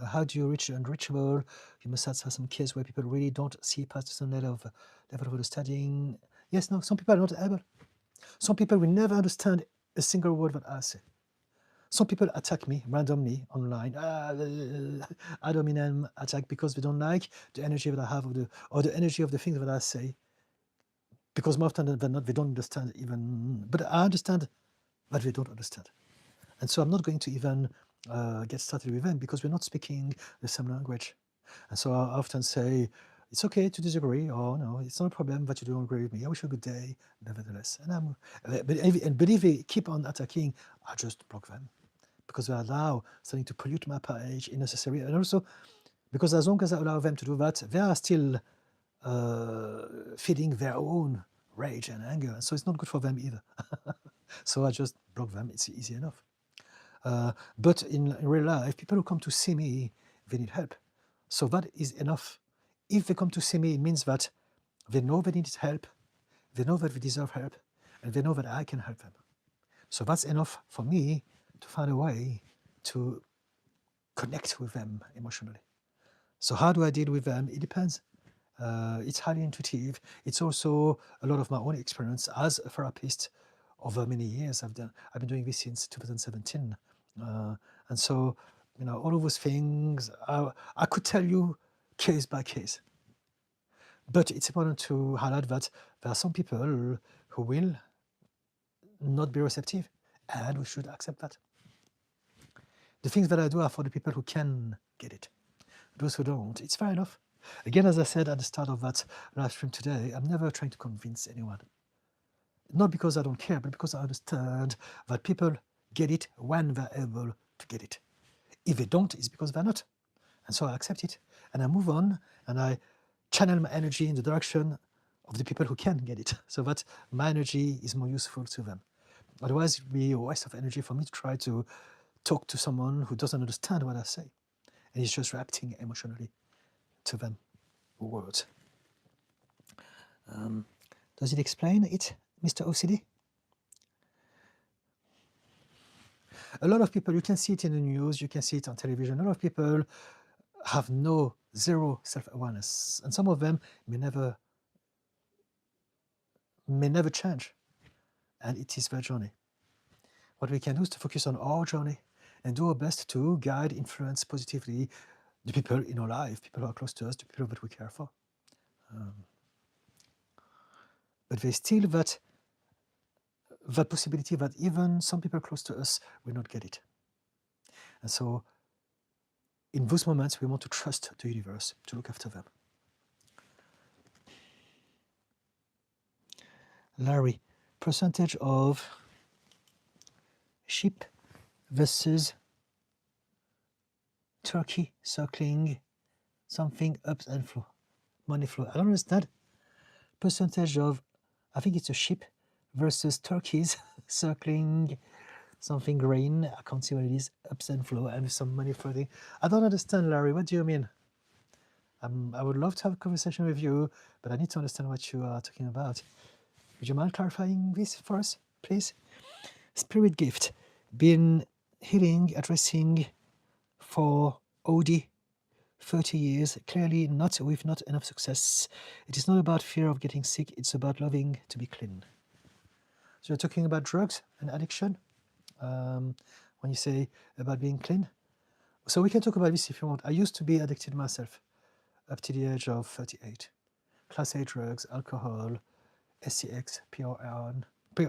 How do you reach the unreachable? You must have some cases where people really don't see past a certain level of understanding. Yes, no, some people are not able. Some people will never understand a single word that I say. Some people attack me randomly online, ad hominem attack, because they don't like the energy that I have or the energy of the things that I say. Because more often than not, they don't understand even, but I understand that they don't understand. And so I'm not going to even get started with them because we're not speaking the same language. And so I often say, it's okay to disagree, or no, it's not a problem that you don't agree with me. I wish you a good day, nevertheless. But if they keep on attacking, I just block them because they allow something to pollute my page unnecessarily. And also because as long as I allow them to do that, they are still feeding their own rage and anger. And so it's not good for them either. So I just block them. It's easy enough. But in real life, people who come to see me, they need help. So that is enough. If they come to see me, it means that they know they need help, they know that they deserve help, and they know that I can help them. So that's enough for me to find a way to connect with them emotionally. So how do I deal with them? It depends. It's highly intuitive. It's also a lot of my own experience as a therapist over many years. I've been doing this since 2017. And so, all of those things, I could tell you case by case. But it's important to highlight that there are some people who will not be receptive, and we should accept that. The things that I do are for the people who can get it. Those who don't, it's fair enough. Again, as I said at the start of that live stream today, I'm never trying to convince anyone. Not because I don't care, but because I understand that people get it when they're able to get it. If they don't, it's because they're not. And so I accept it, and I move on, and I channel my energy in the direction of the people who can get it, so that my energy is more useful to them. Otherwise, it would be a waste of energy for me to try to talk to someone who doesn't understand what I say, and is just reacting emotionally to them words. Does it explain it, Mr. OCD? A lot of people, you can see it in the news, you can see it on television, a lot of people have zero self-awareness, and some of them may never change, and it is their journey. What we can do is to focus on our journey and do our best to guide, influence positively the people in our life, people who are close to us, the people that we care for. But there's still that possibility that even some people close to us will not get it. And so in those moments, we want to trust the universe to look after them. Larry, percentage of sheep versus turkey circling something up and flow, money flow. I don't understand. Percentage of, I think it's a sheep versus turkeys circling something green. I can't see what it is. Ups and flow and some money floating. I don't understand, Larry. What do you mean? I would love to have a conversation with you, but I need to understand what you are talking about. Would you mind clarifying this for us, please? Spirit gift. Been healing, addressing for OD 30 years, clearly not with not enough success. It is not about fear of getting sick, it's about loving to be clean. So you're talking about drugs and addiction when you say about being clean. So we can talk about this if you want. I used to be addicted myself up to the age of 38. Class A drugs, alcohol, SCX, PRN, but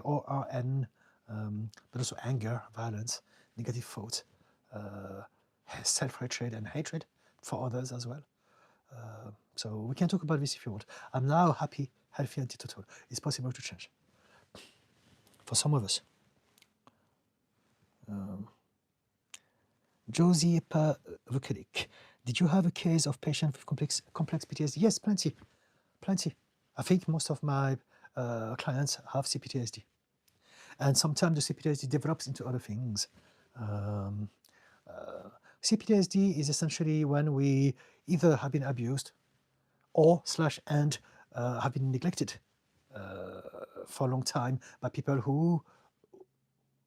also anger, violence, negative thoughts, self-hatred and hatred for others as well. So we can talk about this if you want. I'm now happy, healthy, and teetotal. It's possible to change for some of us. Josie Vukovic, did you have a case of patient with complex PTSD? Yes, plenty. I think most of my clients have CPTSD. And sometimes the CPTSD develops into other things. CPTSD is essentially when we either have been abused or and have been neglected for a long time by people who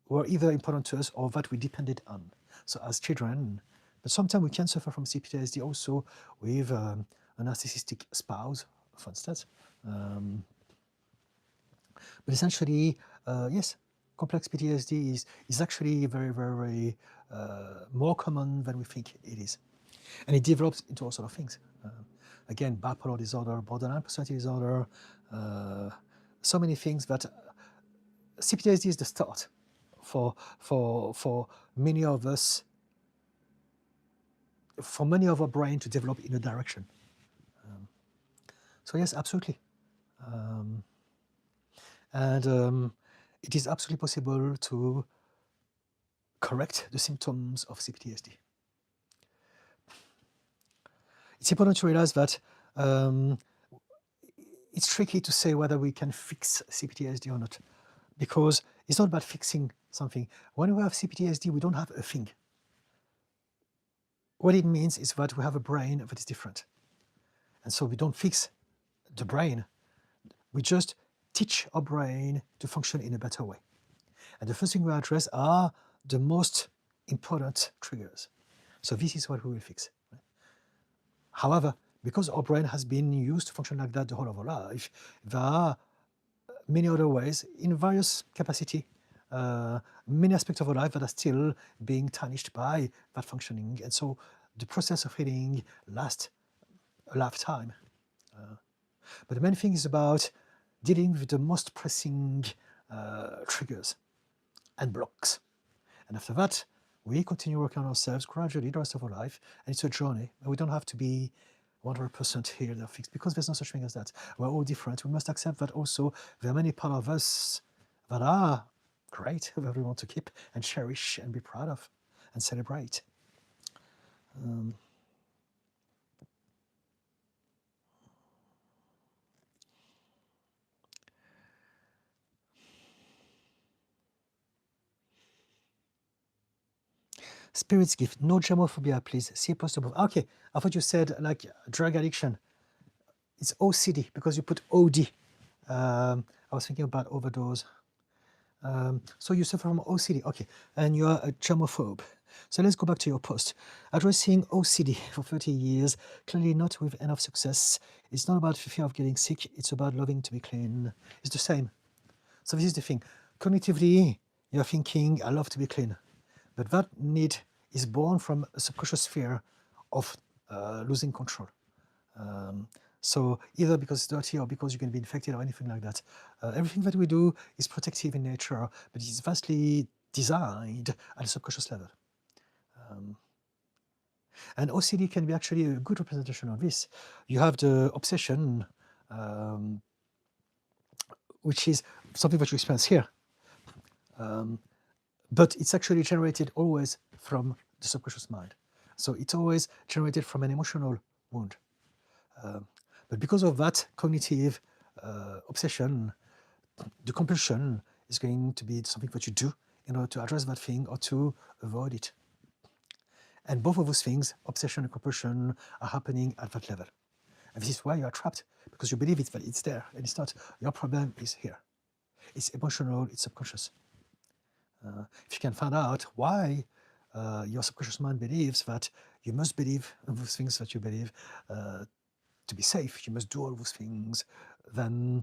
were either important to us or that we depended on. so as children. But sometimes we can suffer from CPTSD also with a narcissistic spouse, for instance. But essentially, yes, complex PTSD is actually very, very, very more common than we think it is. And it develops into all sorts of things. Again, bipolar disorder, borderline personality disorder, so many things that CPTSD is the start for many of us, for many of our brain to develop in a direction. So yes, absolutely. And it is absolutely possible to correct the symptoms of CPTSD. It's important to realize that it's tricky to say whether we can fix CPTSD or not, because it's not about fixing something. When we have CPTSD, we don't have a thing. What it means is that we have a brain that is different. And so we don't fix the brain. We just teach our brain to function in a better way. And the first thing we address are the most important triggers. So this is what we will fix. However, because our brain has been used to function like that the whole of our life, there are many other ways in various capacity, many aspects of our life that are still being tarnished by that functioning. And so the process of healing lasts a lifetime. But the main thing is about dealing with the most pressing triggers and blocks. And after that, we continue working on ourselves gradually the rest of our life. And it's a journey. And we don't have to be 100% here, they're fixed, because there's no such thing as that. We're all different. We must accept that also there are many parts of us that are great, that we want to keep and cherish and be proud of and celebrate. Spirit's gift, no germophobia, please. See post above. Okay, I thought you said like drug addiction. It's OCD because you put OD. I was thinking about overdose. So you suffer from OCD, okay, and you are a germaphobe. So let's go back to your post. Addressing OCD for 30 years, clearly not with enough success. It's not about fear of getting sick, it's about loving to be clean. It's the same. So this is the thing. Cognitively, you're thinking, I love to be clean. But that need is born from a subconscious fear of losing control. So either because it's dirty or because you can be infected or anything like that. Everything that we do is protective in nature, but it's vastly designed at a subconscious level. And OCD can be actually a good representation of this. You have the obsession, which is something that you experience here. But it's actually generated always from the subconscious mind. So it's always generated from an emotional wound. But because of that cognitive obsession, the compulsion is going to be something that you do in order to address that thing or to avoid it. And both of those things, obsession and compulsion, are happening at that level. And this is why you are trapped, because you believe that it's there, and it's not. Your problem is here. It's emotional, it's subconscious. If you can find out why your subconscious mind believes that you must believe those things that you believe to be safe, you must do all those things, then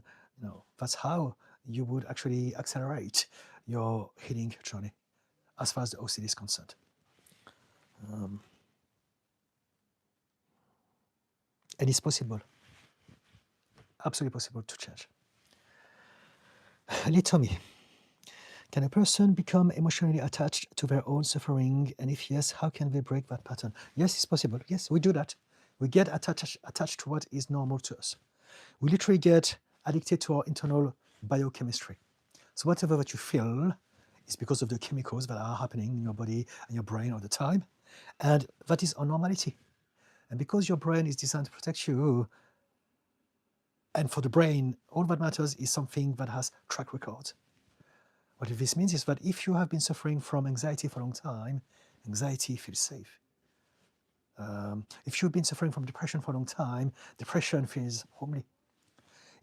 that's how you would actually accelerate your healing journey as far as the OCD is concerned. And it's possible, absolutely possible to change. Litomi, can a person become emotionally attached to their own suffering? And if yes, how can they break that pattern? Yes, it's possible. Yes, we do that. We get attached to what is normal to us. We literally get addicted to our internal biochemistry. So whatever that you feel is because of the chemicals that are happening in your body and your brain all the time. And that is our normality. And because your brain is designed to protect you, and for the brain, all that matters is something that has track record. What this means is that if you have been suffering from anxiety for a long time, anxiety feels safe. If you've been suffering from depression for a long time, depression feels homely.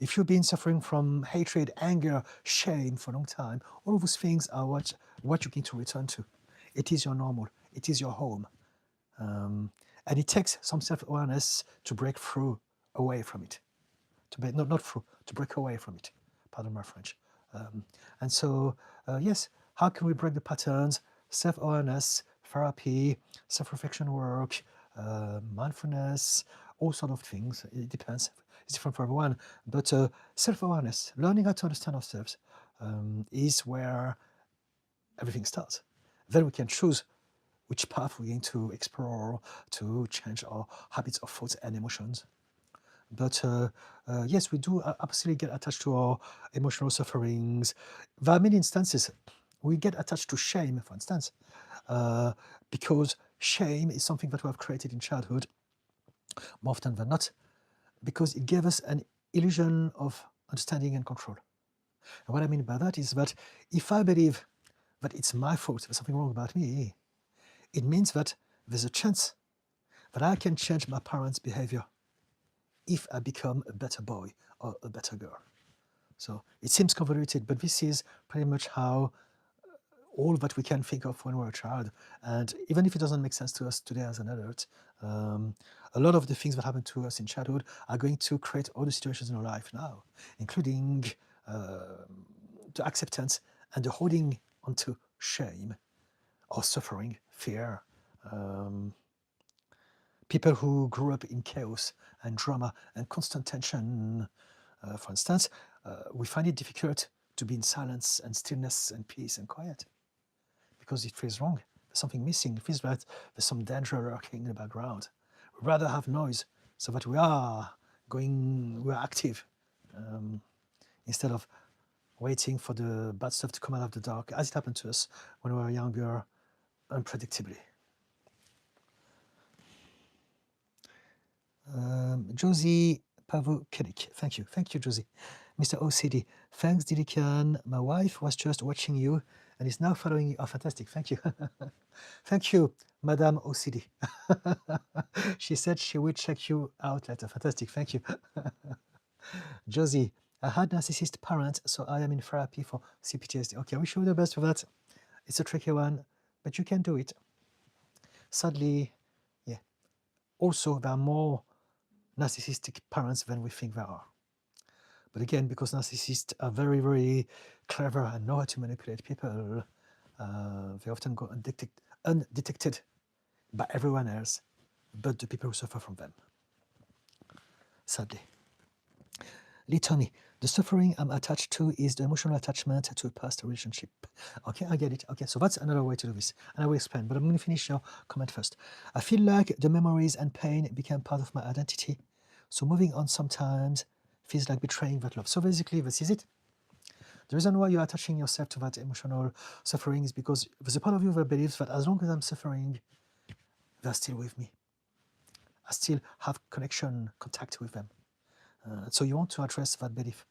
If you've been suffering from hatred, anger, shame for a long time, all of those things are what you're going to return to. It is your normal. it is your home. And it takes some self-awareness to break through away from it. Not through, to break away from it. Pardon my French. And so, yes, how can we break the patterns? Self-awareness, therapy, self-reflection work, mindfulness, all sort of things. It depends. It's different for everyone. But self-awareness, learning how to understand ourselves, is where everything starts. Then we can choose which path we're going to explore to change our habits of thoughts and emotions. But yes, we do absolutely get attached to our emotional sufferings. There are many instances. We get attached to shame, for instance, because shame is something that we have created in childhood, more often than not, because it gave us an illusion of understanding and control. And what I mean by that is that if I believe that it's my fault, there's something wrong about me, it means that there's a chance that I can change my parents' behavior if I become a better boy or a better girl. So it seems convoluted, but this is pretty much how all that we can think of when we're a child. And even if it doesn't make sense to us today as an adult, a lot of the things that happen to us in childhood are going to create all the situations in our life now, including the acceptance and the holding onto shame or suffering, fear. People who grew up in chaos and drama and constant tension, for instance, we find it difficult to be in silence and stillness and peace and quiet because it feels wrong. There's something missing. It feels like there's some danger lurking in the background. We'd rather have noise so that we are active, instead of waiting for the bad stuff to come out of the dark, as it happened to us when we were younger, unpredictably. Josie Pavukelik, thank you, Josie. Mr. OCD, thanks Dilikan. My wife was just watching you and is now following you. Oh, fantastic, thank you. Thank you, Madame OCD. She said she will check you out later. Fantastic, thank you. Josie, I had narcissist parents, so I am in therapy for CPTSD. Okay, I wish you the best for that. It's a tricky one, but you can do it. Sadly, yeah. Also, there are more narcissistic parents than we think there are. But again, because narcissists are very, very clever and know how to manipulate people, they often go undetected by everyone else, but the people who suffer from them. Sadly. Lee Tommy, the suffering I'm attached to is the emotional attachment to a past relationship. Okay, I get it. Okay, so that's another way to do this. And I will explain, but I'm going to finish your comment first. I feel like the memories and pain became part of my identity. So moving on sometimes feels like betraying that love. So basically, this is it. The reason why you're attaching yourself to that emotional suffering is because there's a part of you that believes that as long as I'm suffering, they're still with me. I still have contact with them. So you want to address that belief,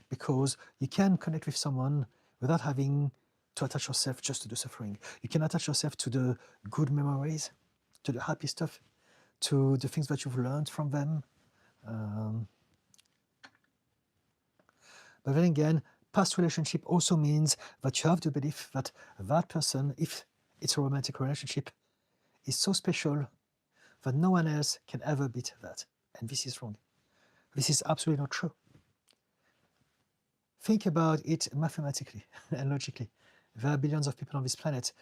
because you can connect with someone without having to attach yourself just to the suffering. You can attach yourself to the good memories, to the happy stuff, to the things that you've learned from them. But then again, past relationship also means that you have the belief that that person, if it's a romantic relationship, is so special that no one else can ever beat that. And this is wrong. This is absolutely not true. Think about it mathematically and logically. There are billions of people on this planet.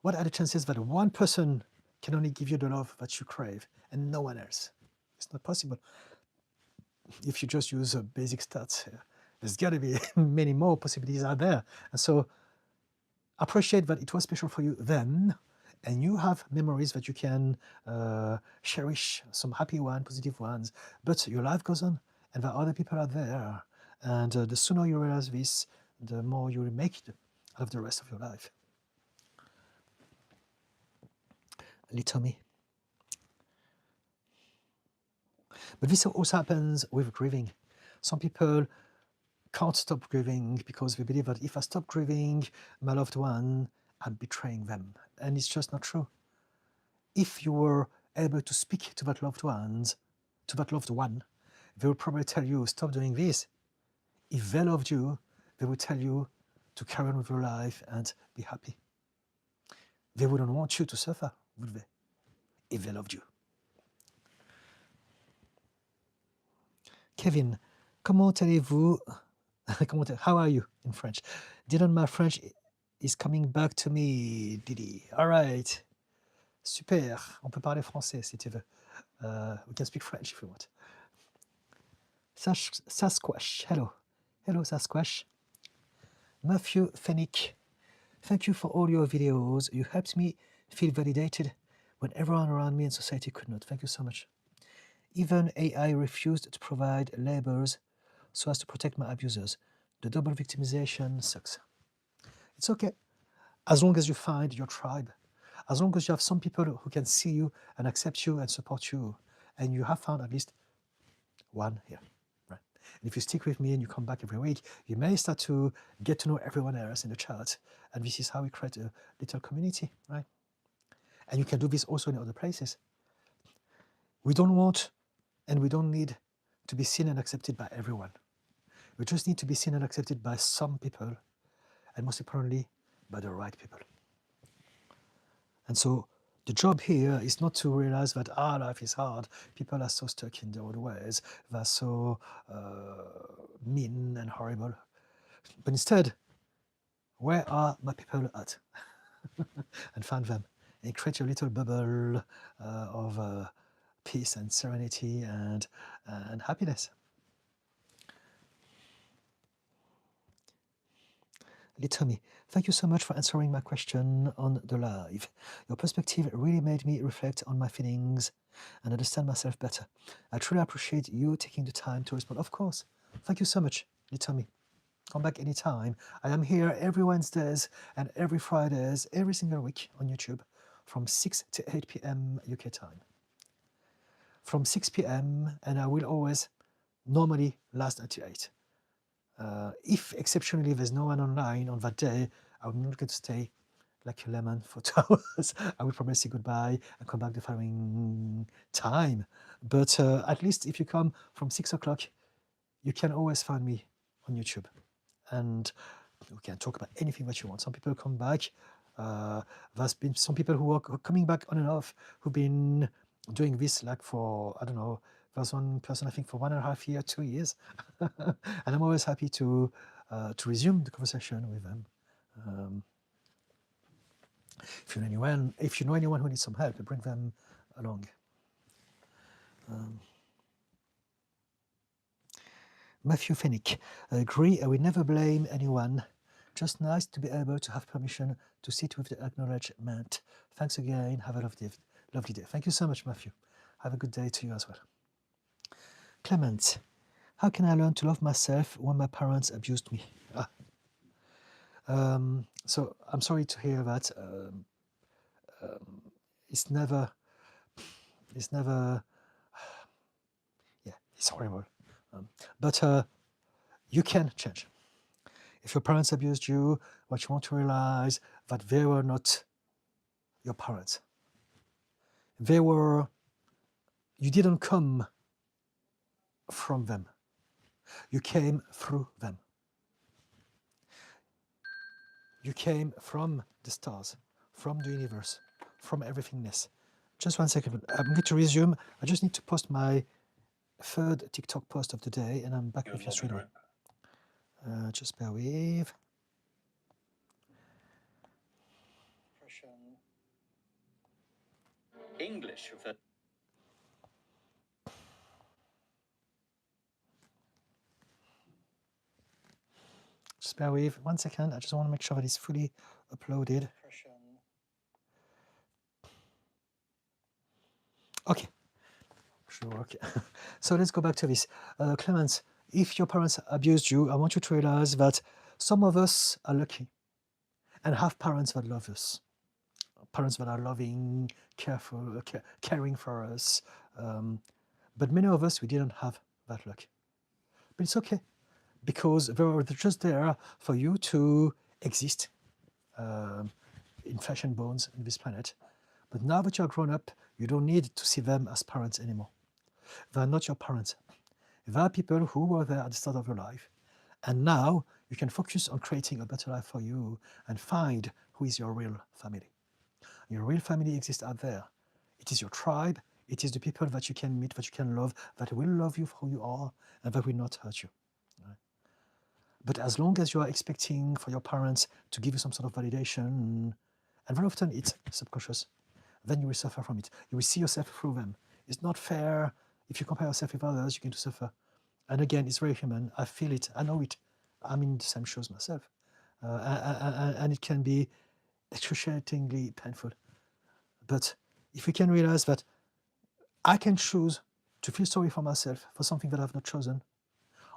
What are the chances that one person can only give you the love that you crave and no one else? It's not possible. If you just use basic stats, there's got to be many more possibilities out there. And so appreciate that it was special for you then, and you have memories that you can cherish, some happy ones, positive ones, but your life goes on and there are other people out there. And the sooner you realize this, the more you will make it out of the rest of your life. Litomi. But this also happens with grieving. Some people can't stop grieving because they believe that if I stop grieving my loved one, I'm betraying them. And it's just not true. If you were able to speak to that loved one, they will probably tell you, stop doing this. If they loved you, they will tell you to carry on with your life and be happy. They wouldn't want you to suffer, would they? If they loved you. Kevin, comment allez-vous? How are you in French? Dylan, my French is coming back to me, Didi. All right. Super. On peut parler français si tu veux. We can speak French if you want. Sasquatch. Hello. Hello, Sasquatch. Matthew Fennick. Thank you for all your videos. You helped me feel validated when everyone around me in society could not. Thank you so much. Even AI refused to provide labels so as to protect my abusers. The double victimization sucks. It's okay. As long as you find your tribe, as long as you have some people who can see you and accept you and support you, and you have found at least one here, right? And if you stick with me and you come back every week, you may start to get to know everyone else in the chat. And this is how we create a little community, right? And you can do this also in other places. We don't want and we don't need to be seen and accepted by everyone. We just need to be seen and accepted by some people, and most importantly, by the right people. And so the job here is not to realize that life is hard. People are so stuck in their old ways. They're so mean and horrible. But instead, where are my people at? And find them. And create a little bubble of peace and serenity and happiness. Tommy, thank you so much for answering my question on the live. Your perspective really made me reflect on my feelings and understand myself better. I truly appreciate you taking the time to respond. Of course. Thank you so much, Tommy. Come back anytime. I am here every Wednesdays and every Fridays, every single week on YouTube from 6 to 8 p.m. UK time. From 6 p.m. and I will always normally last until 8. If exceptionally there's no one online on that day, I'm not going to stay like a lemon for 2 hours. I will probably say goodbye and come back the following time. But at least if you come from 6 o'clock, you can always find me on YouTube. And we can talk about anything that you want. Some people come back. There's been some people who are coming back on and off, who've been doing this like for, I don't know, there's one person I think for 1.5 years, 2 years. And I'm always happy to resume the conversation with them. If you know anyone who needs some help, bring them along. Matthew Fennick, I agree. I will never blame anyone. Just nice to be able to have permission to sit with the acknowledgement. Thanks again. Have a lovely day. Thank you so much, Matthew. Have a good day to you as well. Clement, how can I learn to love myself when my parents abused me? So I'm sorry to hear that. It's never, yeah, it's horrible. But you can change. If your parents abused you, what you want to realize that they were not your parents. You didn't come from them. You came through them. You came from the stars, from the universe, from everythingness. Just 1 second. I'm going to resume. I just need to post my 3rd TikTok post of the day, and I'm back with you straight away. Just bear with. English. Just bear with 1 second. I just want to make sure that it's fully uploaded. Okay. Should work. So let's go back to this. Clemens, if your parents abused you, I want you to realize that some of us are lucky and have parents that love us. Parents that are loving, careful, caring for us. But many of us, we didn't have that luck. But it's okay, because they were just there for you to exist in flesh and bones on this planet. But now that you're grown up, you don't need to see them as parents anymore. They're not your parents. They are people who were there at the start of your life. And now you can focus on creating a better life for you and find who is your real family. Your real family exists out there. It is your tribe. It is the people that you can meet, that you can love, that will love you for who you are, and that will not hurt you. Right? But as long as you are expecting for your parents to give you some sort of validation, and very often it's subconscious, then you will suffer from it. You will see yourself through them. It's not fair. If you compare yourself with others, you're going to suffer. And again, it's very human. I feel it. I know it. I'm in the same shoes myself. And it can be excruciatingly painful. But if we can realize that I can choose to feel sorry for myself for something that I've not chosen,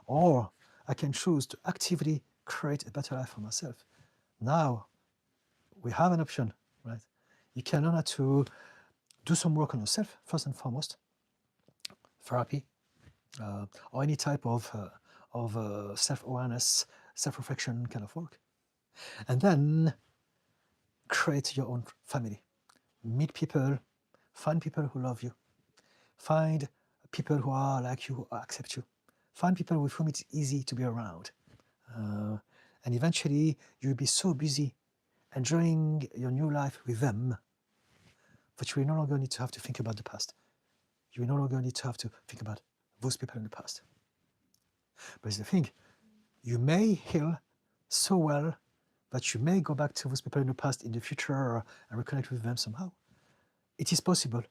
or I can choose to actively create a better life for myself. Now we have an option, right? You can learn how to do some work on yourself, first and foremost, therapy, or any type of self-awareness, self-reflection kind of work. And then create your own family. Meet people, find people who love you, find people who are like you, who accept you, find people with whom it's easy to be around. And eventually you'll be so busy enjoying your new life with them that you will no longer need to have to think about the past. You will no longer need to have to think about those people in the past. But it's the thing, you may heal so well that you may go back to those people in the past in the future and reconnect with them somehow. It is possible.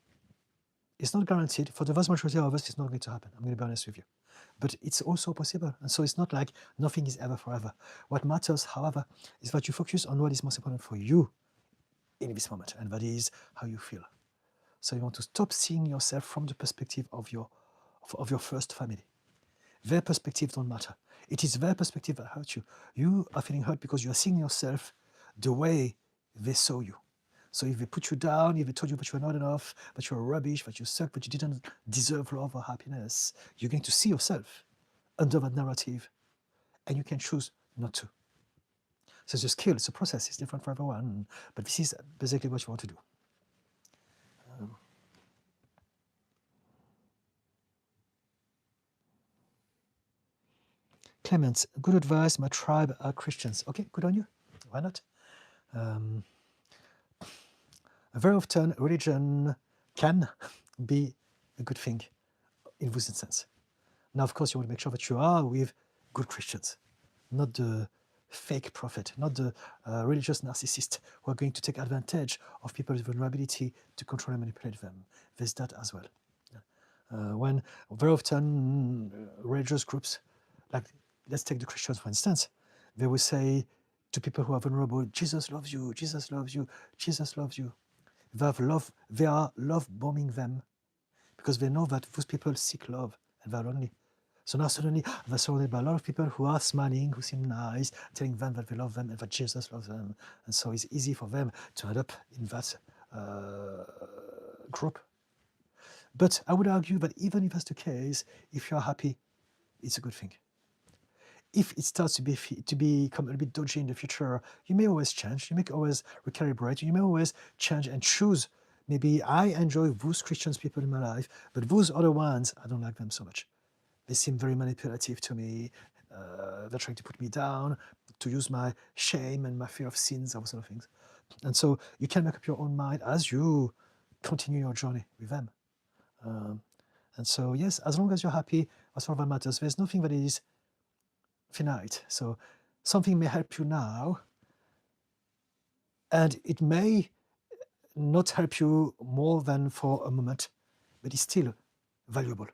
It's not guaranteed. For the vast majority of us, it's not going to happen. I'm going to be honest with you. But it's also possible. And so it's not like nothing is ever forever. What matters, however, is that you focus on what is most important for you in this moment, and that is how you feel. So you want to stop seeing yourself from the perspective of your first family. Their perspective don't matter. It is their perspective that hurts you. You are feeling hurt because you are seeing yourself the way they saw you. So if they put you down, if they told you that you are not enough, that you are rubbish, that you suck, that you didn't deserve love or happiness, you're going to see yourself under that narrative, and you can choose not to. So it's a skill, it's a process, it's different for everyone, but this is basically what you want to do. Clements, good advice, my tribe are Christians. Okay, good on you. Why not? Very often, religion can be a good thing in this sense. Now, of course, you want to make sure that you are with good Christians, not the fake prophet, not the religious narcissist who are going to take advantage of people's vulnerability to control and manipulate them. There's that as well. When very often religious groups, like let's take the Christians for instance, they will say to people who are vulnerable, Jesus loves you, Jesus loves you, Jesus loves you. They are love bombing them because they know that those people seek love and they're lonely. So now suddenly they're surrounded by a lot of people who are smiling, who seem nice, telling them that they love them and that Jesus loves them. And so it's easy for them to end up in that group. But I would argue that even if that's the case, if you're happy, it's a good thing. If it starts to become a little bit dodgy in the future, you may always change, you may always recalibrate, you may always change and choose. Maybe I enjoy those Christian people in my life, but those other ones, I don't like them so much. They seem very manipulative to me. They're trying to put me down, to use my shame and my fear of sins, those sort of things. And so you can make up your own mind as you continue your journey with them. And so, yes, as long as you're happy, that's all that matters. There's nothing that is finite. So something may help you now, and it may not help you more than for a moment, but it's still valuable.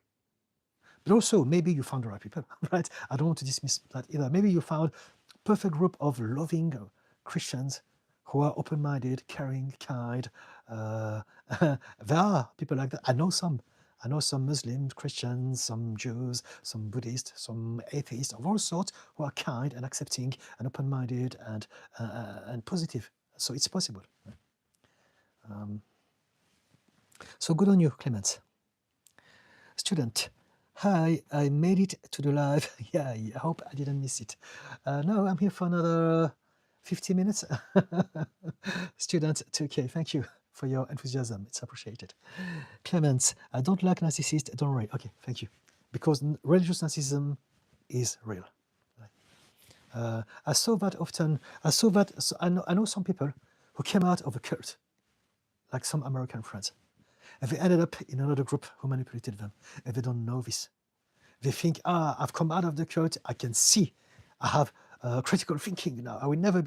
But also, maybe you found the right people, right? I don't want to dismiss that either. Maybe you found a perfect group of loving Christians who are open-minded, caring, kind. There are people like that. I know some Muslims, Christians, some Jews, some Buddhists, some atheists of all sorts who are kind and accepting and open-minded and positive. So it's possible. So good on you, Clemens. Student, hi, I made it to the live. Yeah, I hope I didn't miss it. No, I'm here for another 50 minutes. Student 2K, thank you for your enthusiasm. It's appreciated. Clemens, I don't like narcissists. Don't worry. Okay, thank you. Because religious narcissism is real. I saw that often. I know some people who came out of a cult like some American friends. And they ended up in another group who manipulated them. And they don't know this. They think, I've come out of the cult, I can see, I have critical thinking now. I will never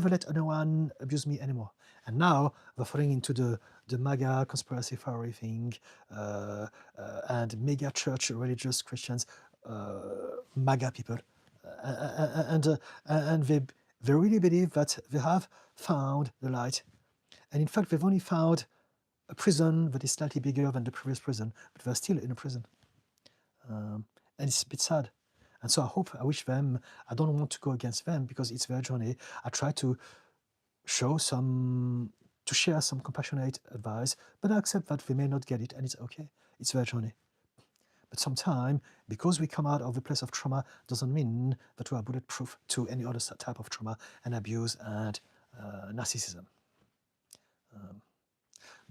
let anyone abuse me anymore. And now they're falling into the MAGA conspiracy theory thing, and mega church religious Christians, MAGA people. And they really believe that they have found the light. And in fact, they've only found a prison that is slightly bigger than the previous prison, but they're still in a prison. And it's a bit sad. And so I wish them, I don't want to go against them because it's their journey. I try to share some compassionate advice, but I accept that they may not get it and it's okay. It's their journey. But sometimes, because we come out of the place of trauma, doesn't mean that we are bulletproof to any other type of trauma and abuse and narcissism.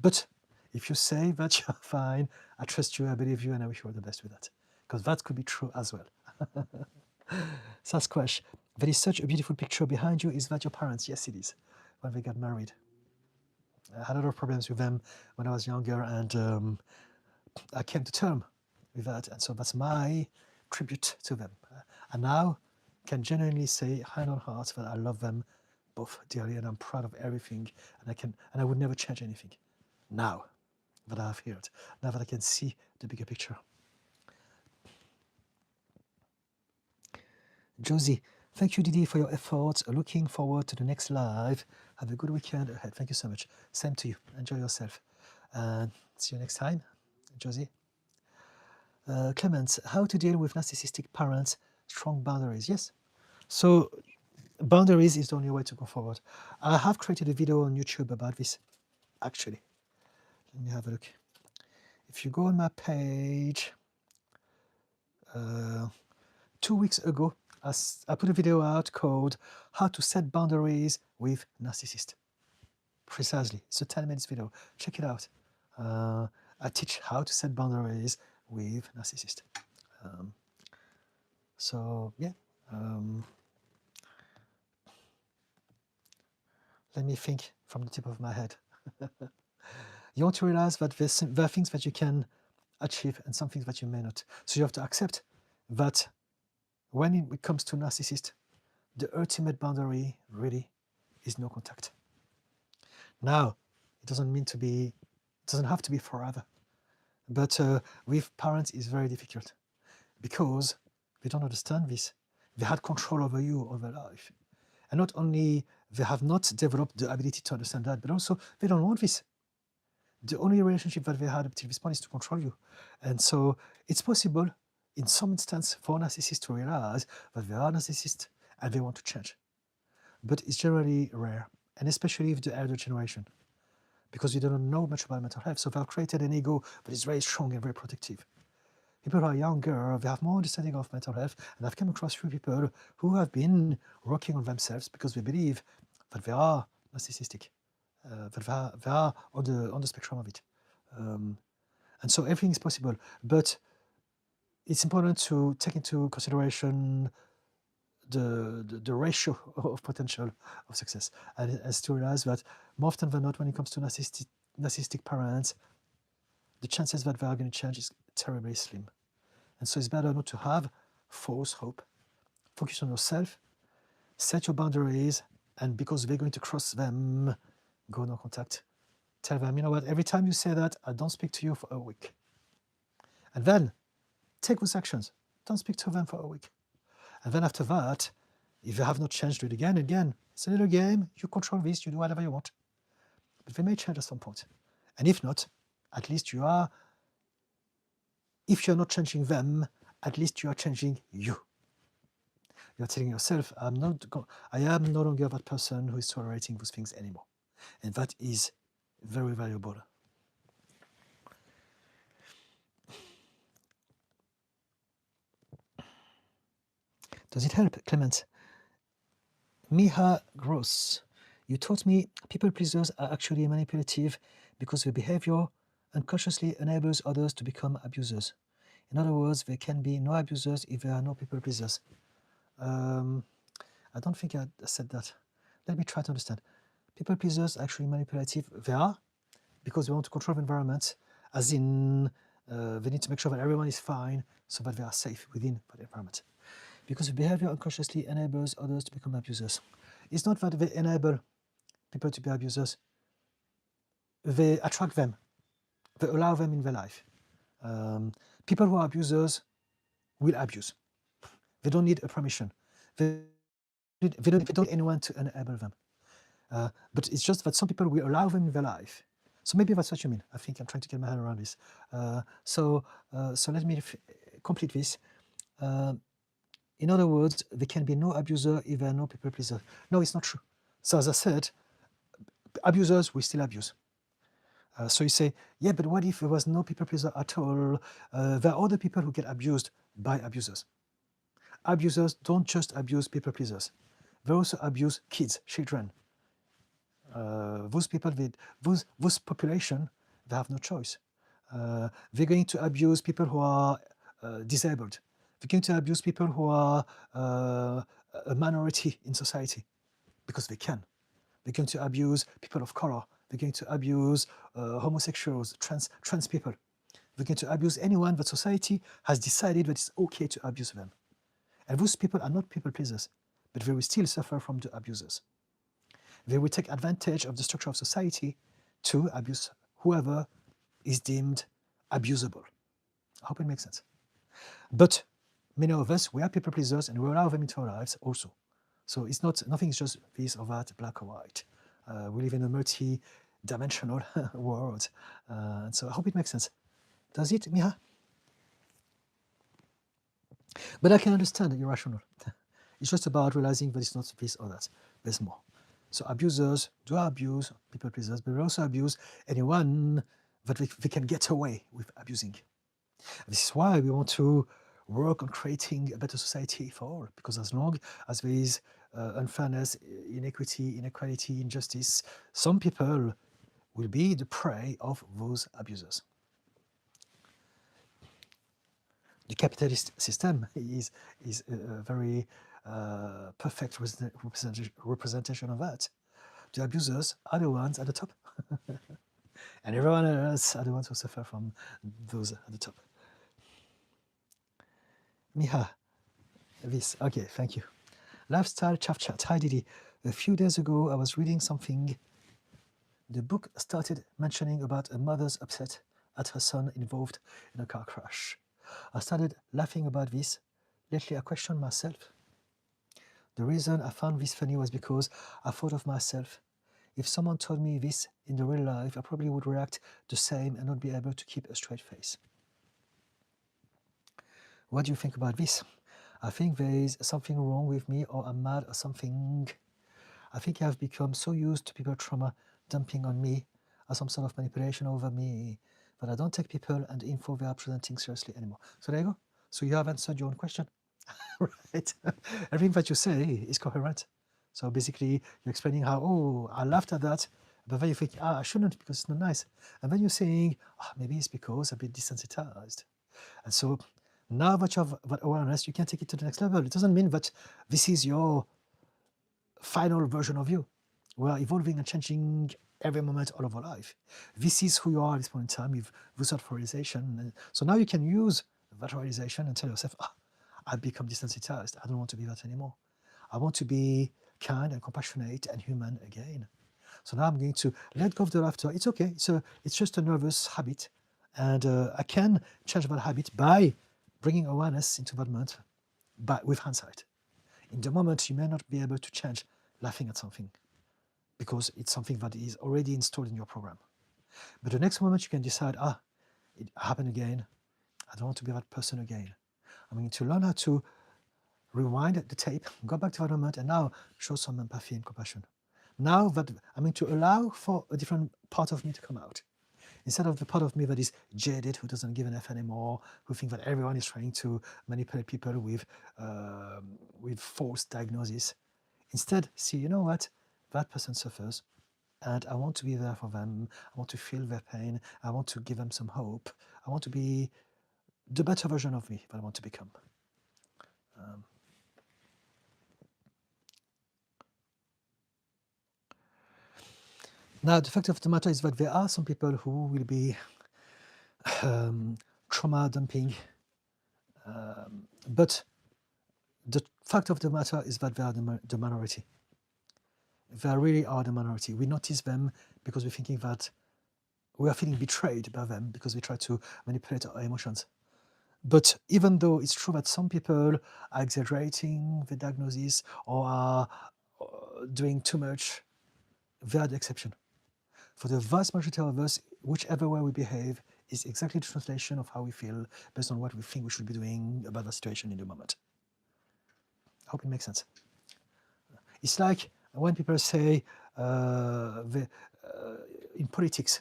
But if you say that you're fine, I trust you, I believe you, and I wish you all the best with that. Because that could be true as well. Sasquatch, there is such a beautiful picture behind you. Is that your parents? Yes, it is. When they got married. I had a lot of problems with them when I was younger, and I came to terms with that. And so that's my tribute to them. And now can genuinely say, hand on heart, that I love them both dearly, and I'm proud of everything, and I would never change anything. Now that I have heard, now that I can see the bigger picture. Josie, thank you, Didi, for your efforts. Looking forward to the next live. Have a good weekend ahead. Thank you so much. Same to you. Enjoy yourself. And see you next time, Josie. Clemens, how to deal with narcissistic parents, strong boundaries. Yes. So boundaries is the only way to go forward. I have created a video on YouTube about this, actually. Let me have a look. If you go on my page, 2 weeks ago, I put a video out called How to Set Boundaries with Narcissist. Precisely. It's a 10-minute video. Check it out. I teach how to set boundaries with narcissist. So, yeah. Let me think from the tip of my head. You want to realize that there are things that you can achieve and some things that you may not. So you have to accept that when it comes to narcissist, the ultimate boundary really is no contact. Now, it doesn't have to be forever. But with parents, it's very difficult because they don't understand this. They had control over you, over life. And not only they have not developed the ability to understand that, but also they don't want this. The only relationship that they had up to this point is to control you. And so it's possible in some instance for narcissists to realize that they are narcissists and they want to change. But it's generally rare, and especially with the elder generation, because we don't know much about mental health. So they've created an ego that is very strong and very protective. People who are younger, they have more understanding of mental health, and I've come across few people who have been working on themselves because they believe that they are narcissistic, that they are on the spectrum of it. And so everything is possible, but it's important to take into consideration the ratio of potential of success, and to realize that more often than not, when it comes to narcissistic parents, the chances that they are going to change is terribly slim. And so it's better not to have false hope. Focus on yourself, set your boundaries, and because they're going to cross them, go no contact. Tell them, you know what, every time you say that, I don't speak to you for a week. And then take those actions. Don't speak to them for a week. And then after that, if they have not changed, do it again and again. It's a little game. You control this, you do whatever you want. But they may change at some point. And if not, at least if you're not changing them, at least you are changing you. You're telling yourself, I am no longer that person who is tolerating those things anymore. And that is very valuable. Does it help, Clement? Miha Gross, you taught me people pleasers are actually manipulative because their behavior unconsciously enables others to become abusers. In other words, there can be no abusers if there are no people pleasers. I don't think I said that. Let me try to understand. People pleasers are actually manipulative. They are, because they want to control the environment, as in they need to make sure that everyone is fine so that they are safe within that environment. Because the behavior unconsciously enables others to become abusers. It's not that they enable people to be abusers, they attract them, they allow them in their life. People who are abusers will abuse. They don't need a permission. They don't need anyone to enable them. But it's just that some people will allow them in their life. So maybe that's what you mean. I think I'm trying to get my head around this. So let me complete this. In other words, there can be no abuser if there are no people pleaser. No, it's not true. So as I said, abusers will still abuse. So you say, yeah, but what if there was no people pleaser at all? There are other people who get abused by abusers. Abusers don't just abuse people pleasers. They also abuse kids, children. Those people, those population, they have no choice. They're going to abuse people who are disabled. They're going to abuse people who are a minority in society because they can. They're going to abuse people of color. They're going to abuse homosexuals, trans people. They're going to abuse anyone that society has decided that it's okay to abuse them. And those people are not people pleasers, but they will still suffer from the abusers. They will take advantage of the structure of society to abuse whoever is deemed abusable. I hope it makes sense. But many of us, we are people pleasers and we allow them into our lives also. So it's not, nothing is just this or that, black or white. We live in a multi-dimensional world. And so I hope it makes sense. Does it, Miha? But I can understand that you're rational. It's just about realizing that it's not this or that. There's more. So abusers do abuse people pleasers, but they also abuse anyone that they can get away with abusing. This is why we want to work on creating a better society for all, because as long as there is unfairness, inequity, inequality, injustice, some people will be the prey of those abusers. The capitalist system is a very perfect representation of that. The abusers are the ones at the top. And everyone else are the ones who suffer from those at the top. Miha, this, okay, thank you. Lifestyle Chat. Hi Didi. A few days ago, I was reading something. The book started mentioning about a mother's upset at her son involved in a car crash. I started laughing about this. Lately, I questioned myself. The reason I found this funny was because I thought of myself. If someone told me this in the real life, I probably would react the same and not be able to keep a straight face. What do you think about this? I think there is something wrong with me, or I'm mad or something. I think I've become so used to people trauma dumping on me as some sort of manipulation over me that I don't take people and the info they are presenting seriously anymore. So there you go. So you have answered your own question. Right? Everything that you say is coherent. So basically, you're explaining how, oh, I laughed at that, but then you think, I shouldn't because it's not nice. And then you're saying, maybe it's because I've been desensitized. And so now that you have that awareness, you can take it to the next level. It doesn't mean that this is your final version of you. We are evolving and changing every moment all of our life. This is who you are at this point in time with that realization. So now you can use that realization and tell yourself, I've become desensitized. I don't want to be that anymore. I want to be kind and compassionate and human again. So now I'm going to let go of the laughter. It's okay. It's just a nervous habit. And I can change that habit by bringing awareness into that moment with hindsight. In the moment, you may not be able to change laughing at something because it's something that is already installed in your program. But the next moment, you can decide, it happened again. I don't want to be that person again. I'm going to learn how to rewind the tape, go back to that moment, and now show some empathy and compassion. Now that I'm going to allow for a different part of me to come out. Instead of the part of me that is jaded, who doesn't give an F anymore, who thinks that everyone is trying to manipulate people with false diagnosis. Instead, see, you know what? That person suffers, and I want to be there for them. I want to feel their pain. I want to give them some hope. I want to be the better version of me that I want to become. Now, the fact of the matter is that there are some people who will be trauma dumping, but the fact of the matter is that they are the minority. They really are the minority. We notice them because we're thinking that we are feeling betrayed by them because we try to manipulate our emotions. But even though it's true that some people are exaggerating the diagnosis or are doing too much, they are the exception. For the vast majority of us, whichever way we behave is exactly the translation of how we feel based on what we think we should be doing about the situation in the moment. I hope it makes sense. It's like when people say in politics,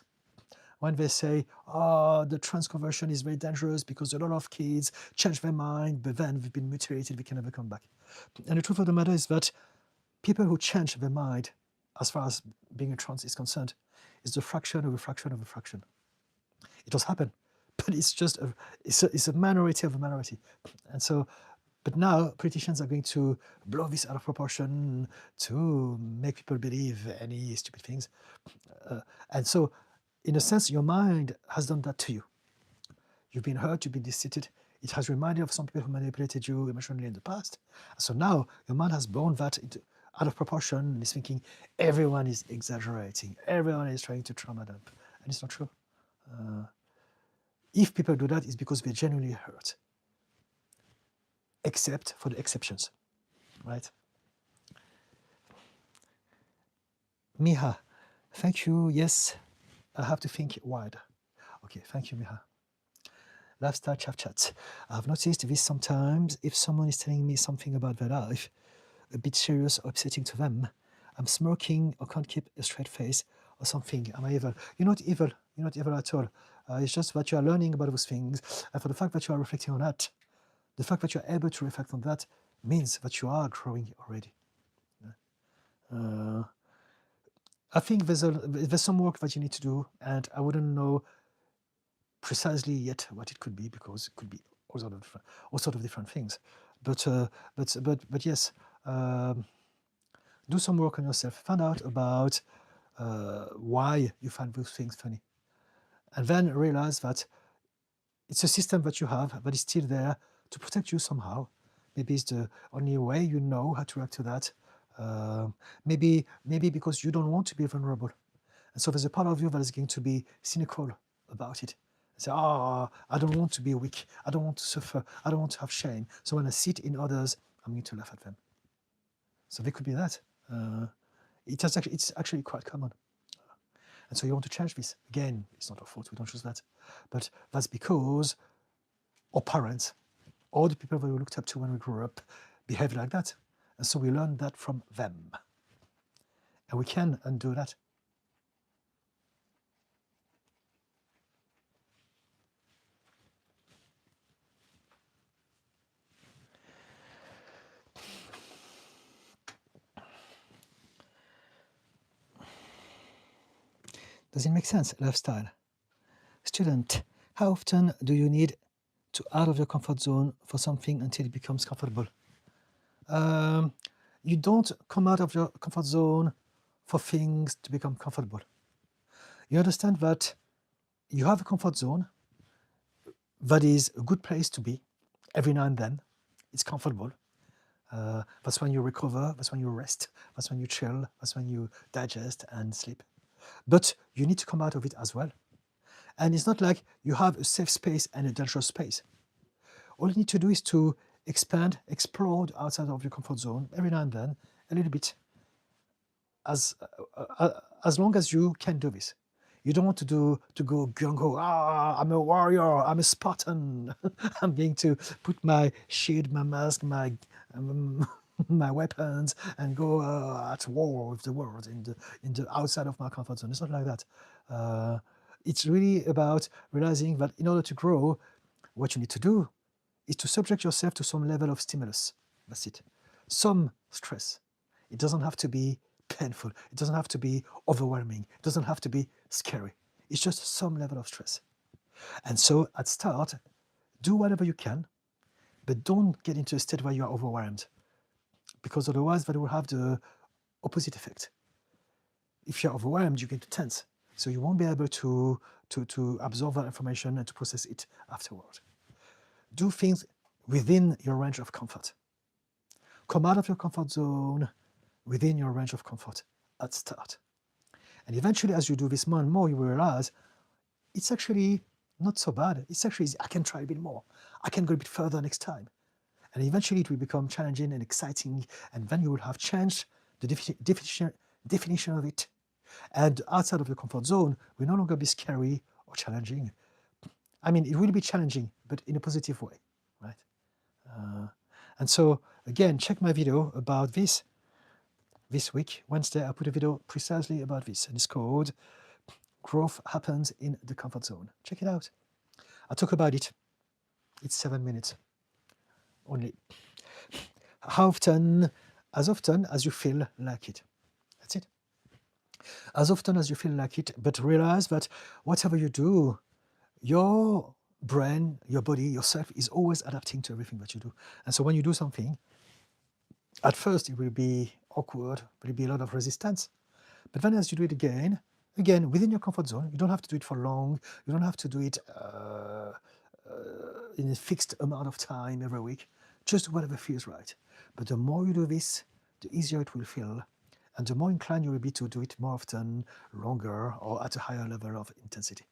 when they say, oh, the trans conversion is very dangerous because a lot of kids change their mind, but then they've been mutilated, they can never come back. And the truth of the matter is that people who change their mind, as far as being a trans is concerned, is the fraction of a fraction of a fraction. It does happen, but it's just it's a minority of a minority. And so, but now politicians are going to blow this out of proportion to make people believe any stupid things. And so, in a sense, your mind has done that to you. You've been hurt, you've been deceived. It has reminded you of some people who manipulated you emotionally in the past. So now your mind has blown that out of proportion and is thinking everyone is exaggerating, everyone is trying to trauma dump. And it's not true. If people do that, it's because they're genuinely hurt, except for the exceptions, right? Miha, thank you. Yes, I have to think wide. Okay, thank you, Miha. Lifestyle chat. I've noticed this sometimes. If someone is telling me something about their life, a bit serious or upsetting to them, I'm smirking or can't keep a straight face or something. Am I evil? You're not evil. You're not evil at all. It's just that you are learning about those things. And for the fact that you are reflecting on that, the fact that you're able to reflect on that means that you are growing already. I think there's some work that you need to do, and I wouldn't know precisely yet what it could be because it could be all sort of different things. But yes, do some work on yourself. Find out about why you find those things funny, and then realize that it's a system that you have that is still there to protect you somehow. Maybe it's the only way you know how to react to that. Maybe because you don't want to be vulnerable. And so there's a part of you that is going to be cynical about it. Say, I don't want to be weak. I don't want to suffer. I don't want to have shame. So when I see it in others, I'm going to laugh at them. So there could be that. It's actually quite common. And so you want to change this. Again, it's not our fault. We don't choose that. But that's because our parents, all the people that we looked up to when we grew up, behaved like that. And so we learned that from them. And we can undo that. Does it make sense? Lifestyle. Student, how often do you need to out of your comfort zone for something until it becomes comfortable? You don't come out of your comfort zone for things to become comfortable. You understand that you have a comfort zone that is a good place to be every now and then. It's comfortable. That's when you recover, that's when you rest, that's when you chill, that's when you digest and sleep. But you need to come out of it as well. And it's not like you have a safe space and a dangerous space. All you need to do is to expand, explore outside of your comfort zone every now and then, a little bit, as long as you can do this. You don't want to go gung-ho, I'm a warrior, I'm a Spartan, I'm going to put my shield, my mask, my weapons and go at war with the world in the outside of my comfort zone. It's not like that. It's really about realizing that in order to grow, what you need to do is to subject yourself to some level of stimulus. That's it. Some stress. It doesn't have to be painful. It doesn't have to be overwhelming. It doesn't have to be scary. It's just some level of stress. And so at start, do whatever you can, but don't get into a state where you are overwhelmed, because otherwise that will have the opposite effect. if you're overwhelmed, you're going to tense. So you won't be able to absorb that information and to process it afterward. Do things within your range of comfort. Come out of your comfort zone within your range of comfort at start. And eventually, as you do this more and more, you will realize it's actually not so bad. It's actually easy. I can try a bit more. I can go a bit further next time. And eventually it will become challenging and exciting, and then you will have changed the definition of it. And outside of your comfort zone will no longer be scary or challenging. I mean, it will be challenging, but in a positive way, right? And so, again, check my video about this week, Wednesday. I put a video precisely about this, and it's called Growth Happens in the Comfort Zone. Check it out. I talk about it. It's 7 minutes only. As often as you feel like it. That's it. As often as you feel like it, but realize that whatever you do, your brain, your body, yourself is always adapting to everything that you do. And so when you do something, at first it will be awkward, there will be a lot of resistance. But then as you do it again, within your comfort zone, you don't have to do it for long, you don't have to do it in a fixed amount of time every week, just whatever feels right. But the more you do this, the easier it will feel, and the more inclined you will be to do it more often, longer, or at a higher level of intensity.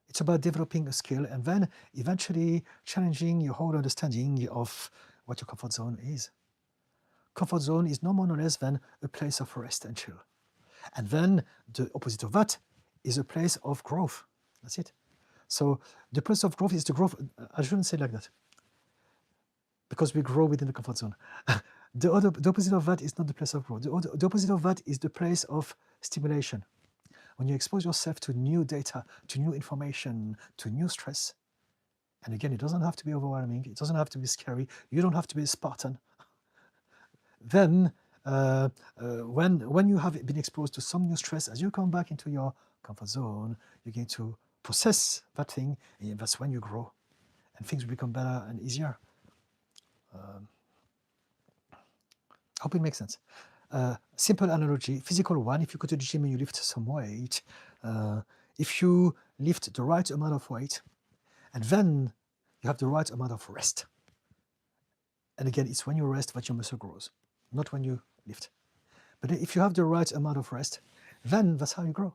It's about developing a skill and then eventually challenging your whole understanding of what your comfort zone is. Comfort zone is no more no less than a place of rest and chill. And then the opposite of that is a place of growth. That's it. So the place of growth is the growth. I shouldn't say it like that, because we grow within the comfort zone. The opposite of that is not the place of growth. The opposite of that is the place of stimulation. When you expose yourself to new data, to new information, to new stress, and again, it doesn't have to be overwhelming, it doesn't have to be scary, you don't have to be a Spartan. Then, when you have been exposed to some new stress, as you come back into your comfort zone, you're going to process that thing, and that's when you grow, and things will become better and easier. Hope it makes sense. Simple analogy, physical one, if you go to the gym and you lift some weight, if you lift the right amount of weight, and then you have the right amount of rest. And again, it's when you rest that your muscle grows, not when you lift. But if you have the right amount of rest, then that's how you grow.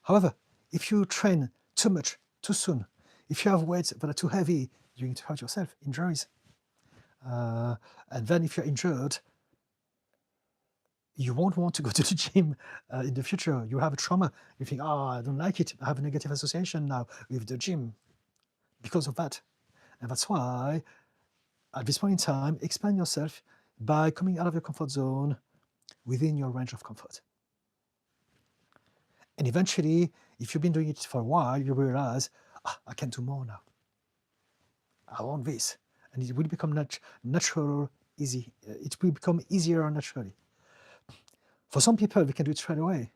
However, if you train too much, too soon, if you have weights that are too heavy, you're going to hurt yourself, injuries. And then if you're injured, you won't want to go to the gym in the future. You have a trauma. You think, I don't like it. I have a negative association now with the gym because of that. And that's why, at this point in time, expand yourself by coming out of your comfort zone within your range of comfort. And eventually, if you've been doing it for a while, you realize, I can do more now. I want this. And it will become natural, easy. It will become easier naturally. For some people, we can do it straight away.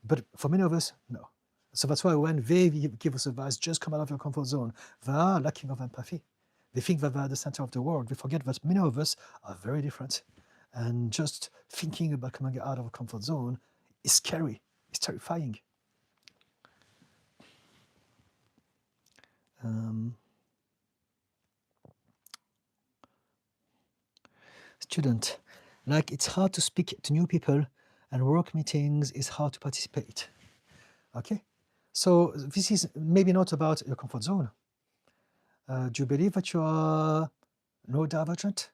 But for many of us, no. So that's why when they give us advice, just come out of your comfort zone, they are lacking of empathy. They think that they're at the center of the world. They forget that many of us are very different. And just thinking about coming out of a comfort zone is scary. It's terrifying. Student, like it's hard to speak to new people and work meetings is hard to participate. Okay, so this is maybe not about your comfort zone. Do you believe that you are neurodivergent?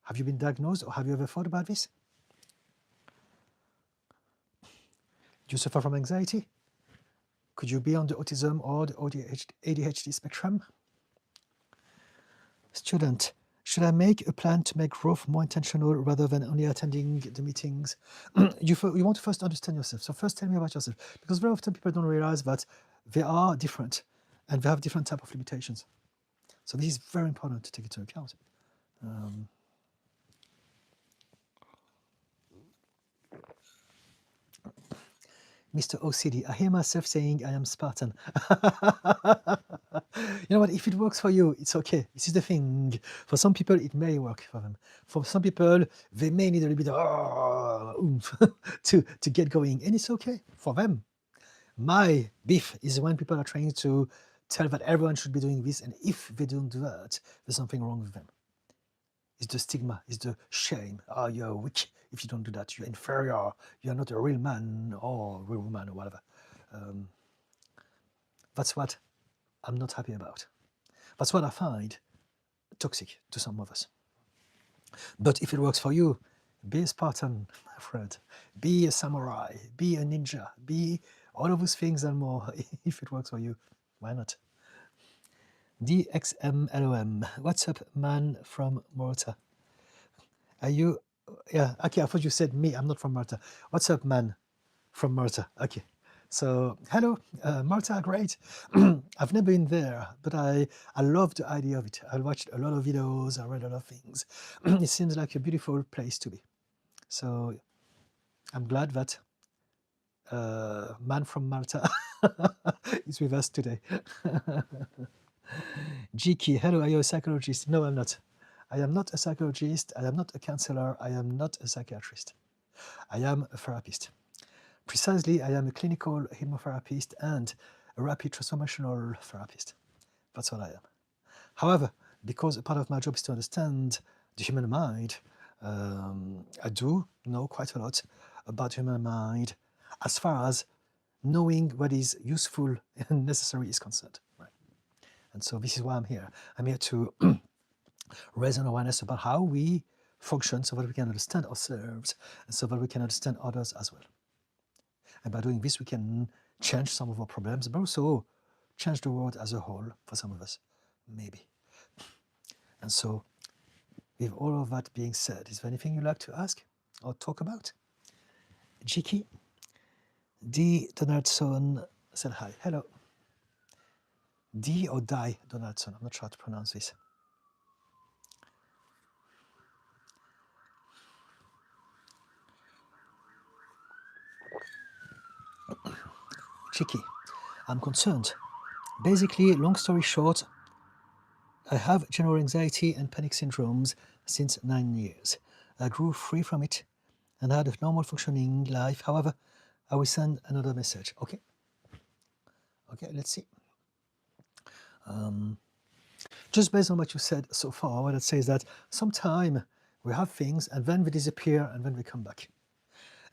Have you been diagnosed or have you ever thought about this? Do you suffer from anxiety? Could you be on the autism or the ADHD spectrum? Student, should I make a plan to make growth more intentional rather than only attending the meetings? You want to first understand yourself. So first tell me about yourself, because very often people don't realize that they are different and they have different type of limitations. So this is very important to take into account. Mr. OCD, I hear myself saying I am Spartan. You know what? If it works for you, it's okay. This is the thing. For some people, it may work for them. For some people, they may need a little bit of oomph to get going, and it's okay for them. My beef is when people are trying to tell that everyone should be doing this, and if they don't do that, there's something wrong with them. It's the stigma, it's the shame. Oh, you're weak if you don't do that. You're inferior. You're not a real man or real woman or whatever. That's what I'm not happy about. That's what I find toxic to some of us. But if it works for you, be a Spartan, my friend. Be a samurai. Be a ninja. Be all of those things and more. If it works for you, why not? DXMLOM. What's up, man from Malta? Are you? Yeah, okay, I thought you said me. I'm not from Malta. What's up, man from Malta? Okay. So, hello, Malta, great. I've never been there, but I love the idea of it. I watched a lot of videos, I read a lot of things. It seems like a beautiful place to be. So, I'm glad that man from Malta is with us today. Jiki, hello, are you a psychologist? No, I'm not. I am not a psychologist. I am not a counselor. I am not a psychiatrist. I am a therapist. Precisely, I am a clinical hypnotherapist and a rapid transformational therapist. That's what I am. However, because a part of my job is to understand the human mind, I do know quite a lot about human mind as far as knowing what is useful and necessary is concerned. Right? And so this is why I'm here. I'm here to raise an awareness about how we function so that we can understand ourselves and so that we can understand others as well. And by doing this, we can change some of our problems, but also change the world as a whole for some of us, maybe. And so, with all of that being said, is there anything you'd like to ask or talk about? Jiki? D. Donaldson said hi. Hello. D or Die Donaldson? I'm not sure how to pronounce this. Jiki, I'm concerned. Basically, long story short, I have general anxiety and panic syndromes since 9 years. I grew free from it and had a normal functioning life. However, I will send another message. Okay, let's see. Just based on what you said so far, what I'd say is that sometimes we have things and then they disappear and then they come back.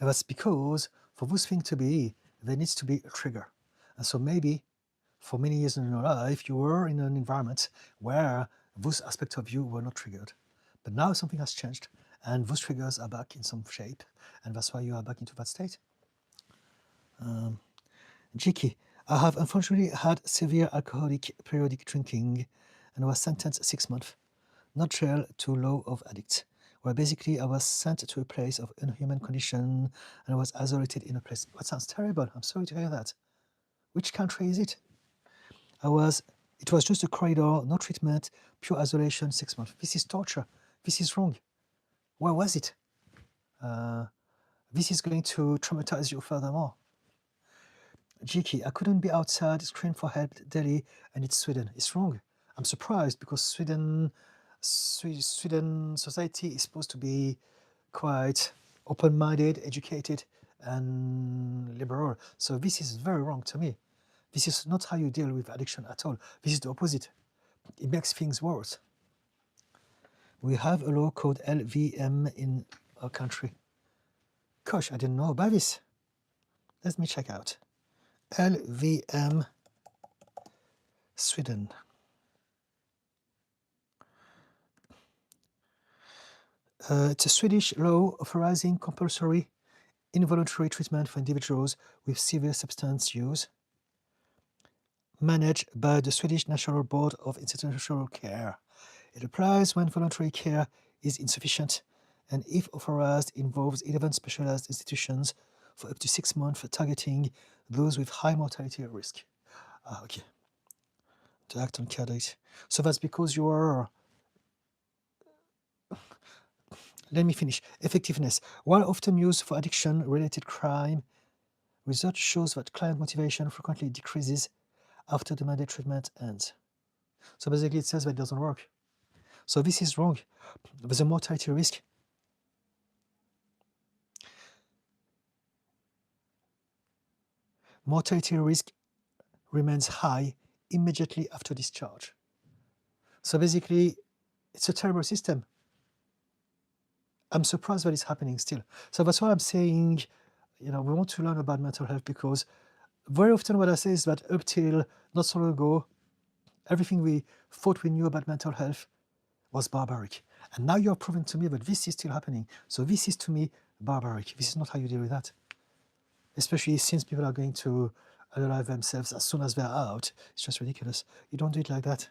And that's because for those things to be, there needs to be a trigger. And so maybe for many years in your life, you were in an environment where those aspects of you were not triggered. But now something has changed and those triggers are back in some shape. And that's why you are back into that state. Jiki, I have unfortunately had severe alcoholic periodic drinking and was sentenced 6 months, not jail, to law of addicts, where basically I was sent to a place of inhuman condition and I was isolated in a place. That sounds terrible. I'm sorry to hear that. Which country is it? It was just a corridor, no treatment, pure isolation, 6 months. This is torture. This is wrong. Where was it? This is going to traumatize you furthermore. Jiki, I couldn't be outside, scream for help daily, and it's Sweden. It's wrong. I'm surprised because Sweden society is supposed to be quite open-minded, educated, and liberal. So this is very wrong to me. This is not how you deal with addiction at all. This is the opposite. It makes things worse. We have a law called LVM in our country. Gosh, I didn't know about this. Let me check out. LVM Sweden. It's a Swedish law authorizing compulsory involuntary treatment for individuals with severe substance use, managed by the Swedish National Board of Institutional Care. It applies when voluntary care is insufficient and if authorized involves 11 specialized institutions for up to 6 months, targeting those with high mortality risk. Okay. To act on care date. So that's because you are... Let me finish. Effectiveness. While often used for addiction-related crime, research shows that client motivation frequently decreases after the mandate treatment ends. So basically it says that it doesn't work. So this is wrong. There's a mortality risk. Mortality risk remains high immediately after discharge. So basically, it's a terrible system. I'm surprised that it's happening still. So that's why I'm saying, we want to learn about mental health, because very often what I say is that up till not so long ago, everything we thought we knew about mental health was barbaric. And now you're proving to me that this is still happening. So this is, to me, barbaric. This is not how you deal with that. Especially since people are going to unalive themselves as soon as they're out. It's just ridiculous. You don't do it like that.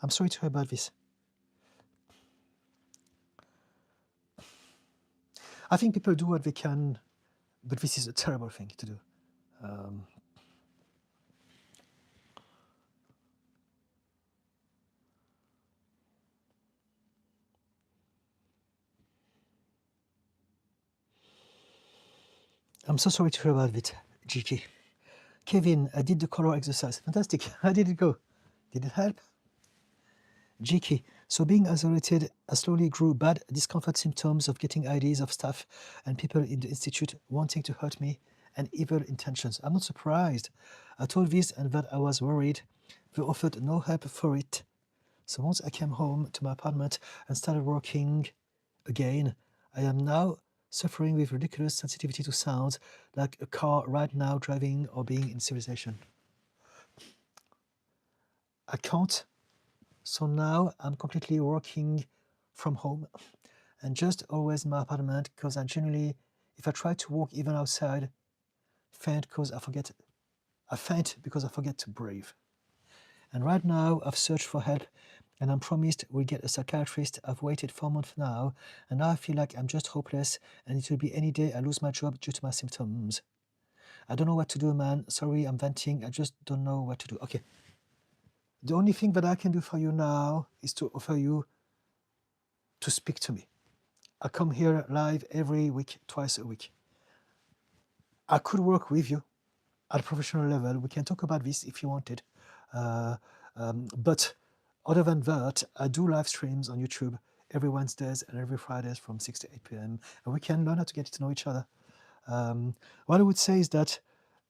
I'm sorry to hear about this. I think people do what they can, but this is a terrible thing to do. I'm so sorry to hear about it, GK. Kevin, I did the color exercise. Fantastic. How did it go? Did it help? GK, so being isolated, I slowly grew bad discomfort symptoms of getting ideas of staff and people in the institute wanting to hurt me and evil intentions. I'm not surprised. I told this and that I was worried. They offered no help for it. So once I came home to my apartment and started working again, I am now suffering with ridiculous sensitivity to sounds, like a car right now driving or being in civilization. I can't. So now I'm completely working from home and just always in my apartment, because I generally, if I try to walk even outside, faint because I faint because I forget to breathe. And right now I've searched for help and I'm promised we'll get a psychiatrist. I've waited 4 months now and now I feel like I'm just hopeless and it will be any day I lose my job due to my symptoms. I don't know what to do, man. Sorry, I'm venting. I just don't know what to do. Okay. The only thing that I can do for you now is to offer you to speak to me. I come here live every week, twice a week. I could work with you at a professional level. We can talk about this if you wanted. But other than that, I do live streams on YouTube every Wednesdays and every Fridays from 6 to 8 p.m. And we can learn how to get to know each other. What I would say is that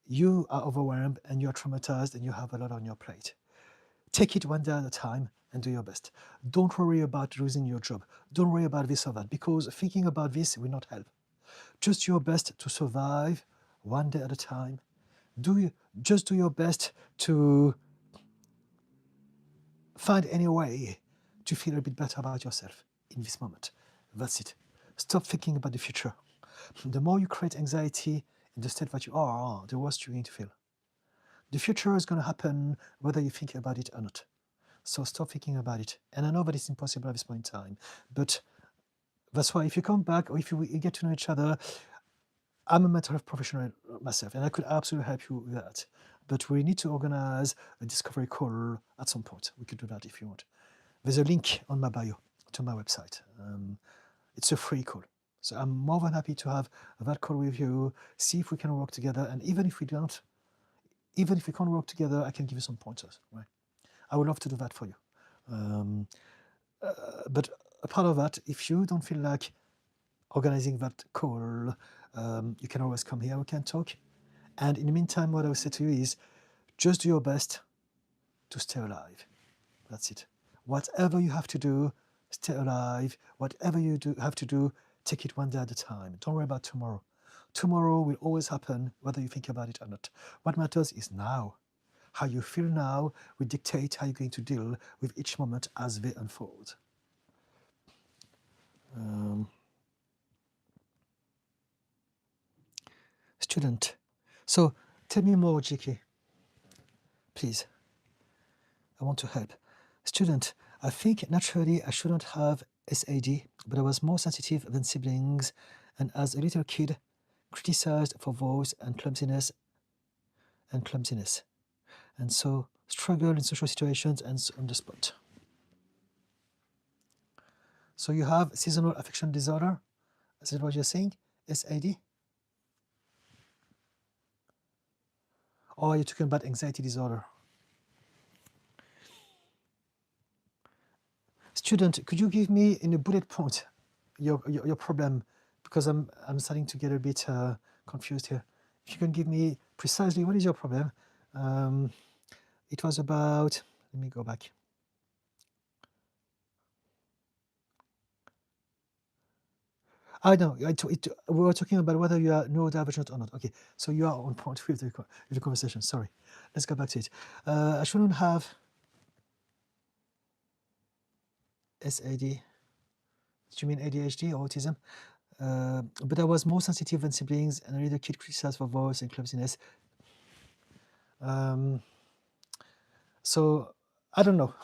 you are overwhelmed and you're traumatized and you have a lot on your plate. Take it one day at a time and do your best. Don't worry about losing your job. Don't worry about this or that, because thinking about this will not help. Just do your best to survive one day at a time. Just do your best to find any way to feel a bit better about yourself in this moment. That's it. Stop thinking about the future. The more you create anxiety in the state that you are, the worse you're going to feel. The future is going to happen whether you think about it or not. So stop thinking about it. And I know that it's impossible at this point in time, but that's why if you come back or if you get to know each other, I'm a mental health professional myself, and I could absolutely help you with that. But we need to organize a discovery call at some point. We could do that if you want. There's a link on my bio to my website. It's a free call. So I'm more than happy to have that call with you, see if we can work together. And even if we don't, even if we can't work together, I can give you some pointers, right? I would love to do that for you. But a part of that, if you don't feel like organizing that call, you can always come here, we can talk. And in the meantime, what I would say to you is just do your best to stay alive. That's it. Whatever you have to do, stay alive. Whatever you have to do, take it one day at a time. Don't worry about tomorrow. Tomorrow will always happen, whether you think about it or not. What matters is now. How you feel now will dictate how you're going to deal with each moment as they unfold. Student. So tell me more, GK. Please. I want to help. Student. I think naturally I shouldn't have SAD, but I was more sensitive than siblings, and as a little kid, criticized for voice and clumsiness, and so struggle in social situations and on the spot. So you have seasonal affective disorder? Is that what you're saying? SAD? Or are you talking about anxiety disorder? Student, could you give me in a bullet point your problem? Because I'm starting to get a bit confused here. If you can give me precisely what is your problem. It was about, let me go back. I know, we were talking about whether you are neurodivergent or not. Okay, so you are on point with the conversation. Sorry, let's go back to it. I shouldn't have SAD. Do you mean ADHD or autism? But I was more sensitive than siblings, and I read a kid criticized for voice and clumsiness. So I don't know.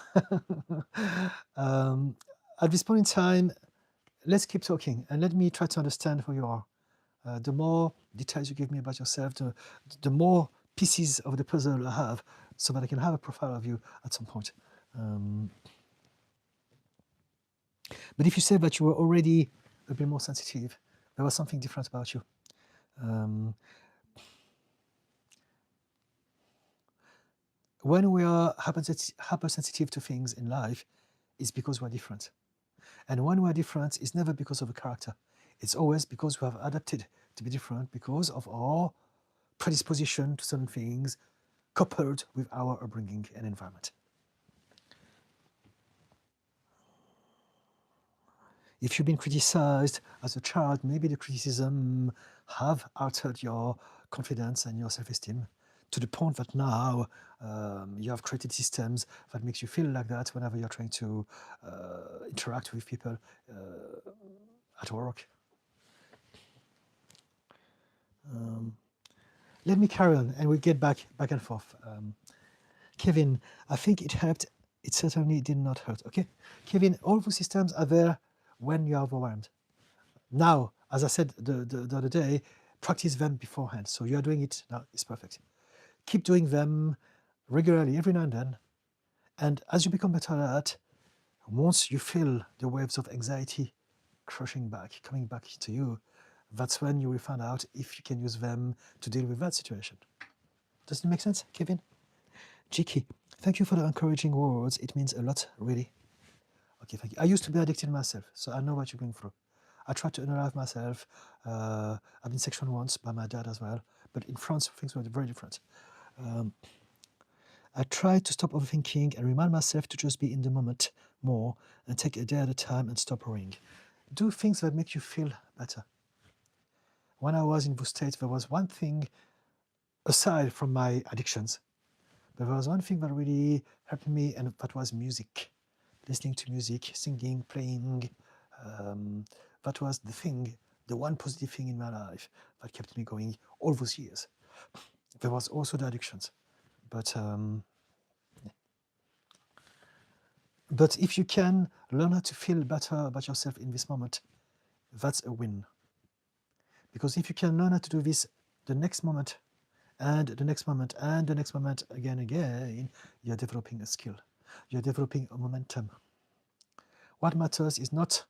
At this point in time, let's keep talking and let me try to understand who you are. The more details you give me about yourself, the more pieces of the puzzle I have, so that I can have a profile of you at some point. But if you say that you were already a bit more sensitive, there was something different about you. When we are hypersensitive to things in life, it's because we're different. And when we're different, it's never because of a character. It's always because we have adapted to be different because of our predisposition to certain things, coupled with our upbringing and environment. If you've been criticized as a child, maybe the criticism have altered your confidence and your self-esteem to the point that now you have created systems that makes you feel like that whenever you're trying to interact with people at work. Let me carry on and we'll get back and forth. Kevin, I think it helped. It certainly did not hurt. Okay, Kevin, all those systems are there when you are overwhelmed. Now, as I said the other day, practice them beforehand. So you are doing it now, it's perfect. Keep doing them regularly, every now and then. And as you become better at that, once you feel the waves of anxiety crushing back, coming back to you, that's when you will find out if you can use them to deal with that situation. Does it make sense, Kevin? Jiki, thank you for the encouraging words. It means a lot, really. Okay, thank you. I used to be addicted myself, so I know what you're going through. I tried to unalive myself. I've been sectioned once by my dad as well, but in France, things were very different. I tried to stop overthinking and remind myself to just be in the moment more and take a day at a time and stop worrying. Do things that make you feel better. When I was in those states, there was one thing, aside from my addictions, but there was one thing that really helped me, and that was music. Listening to music, singing, playing. That was the thing, the one positive thing in my life that kept me going all those years. There was also the addictions, but if you can learn how to feel better about yourself in this moment, that's a win. Because if you can learn how to do this the next moment, and the next moment, and the next moment, again, you're developing a skill. You're developing a momentum. What matters is not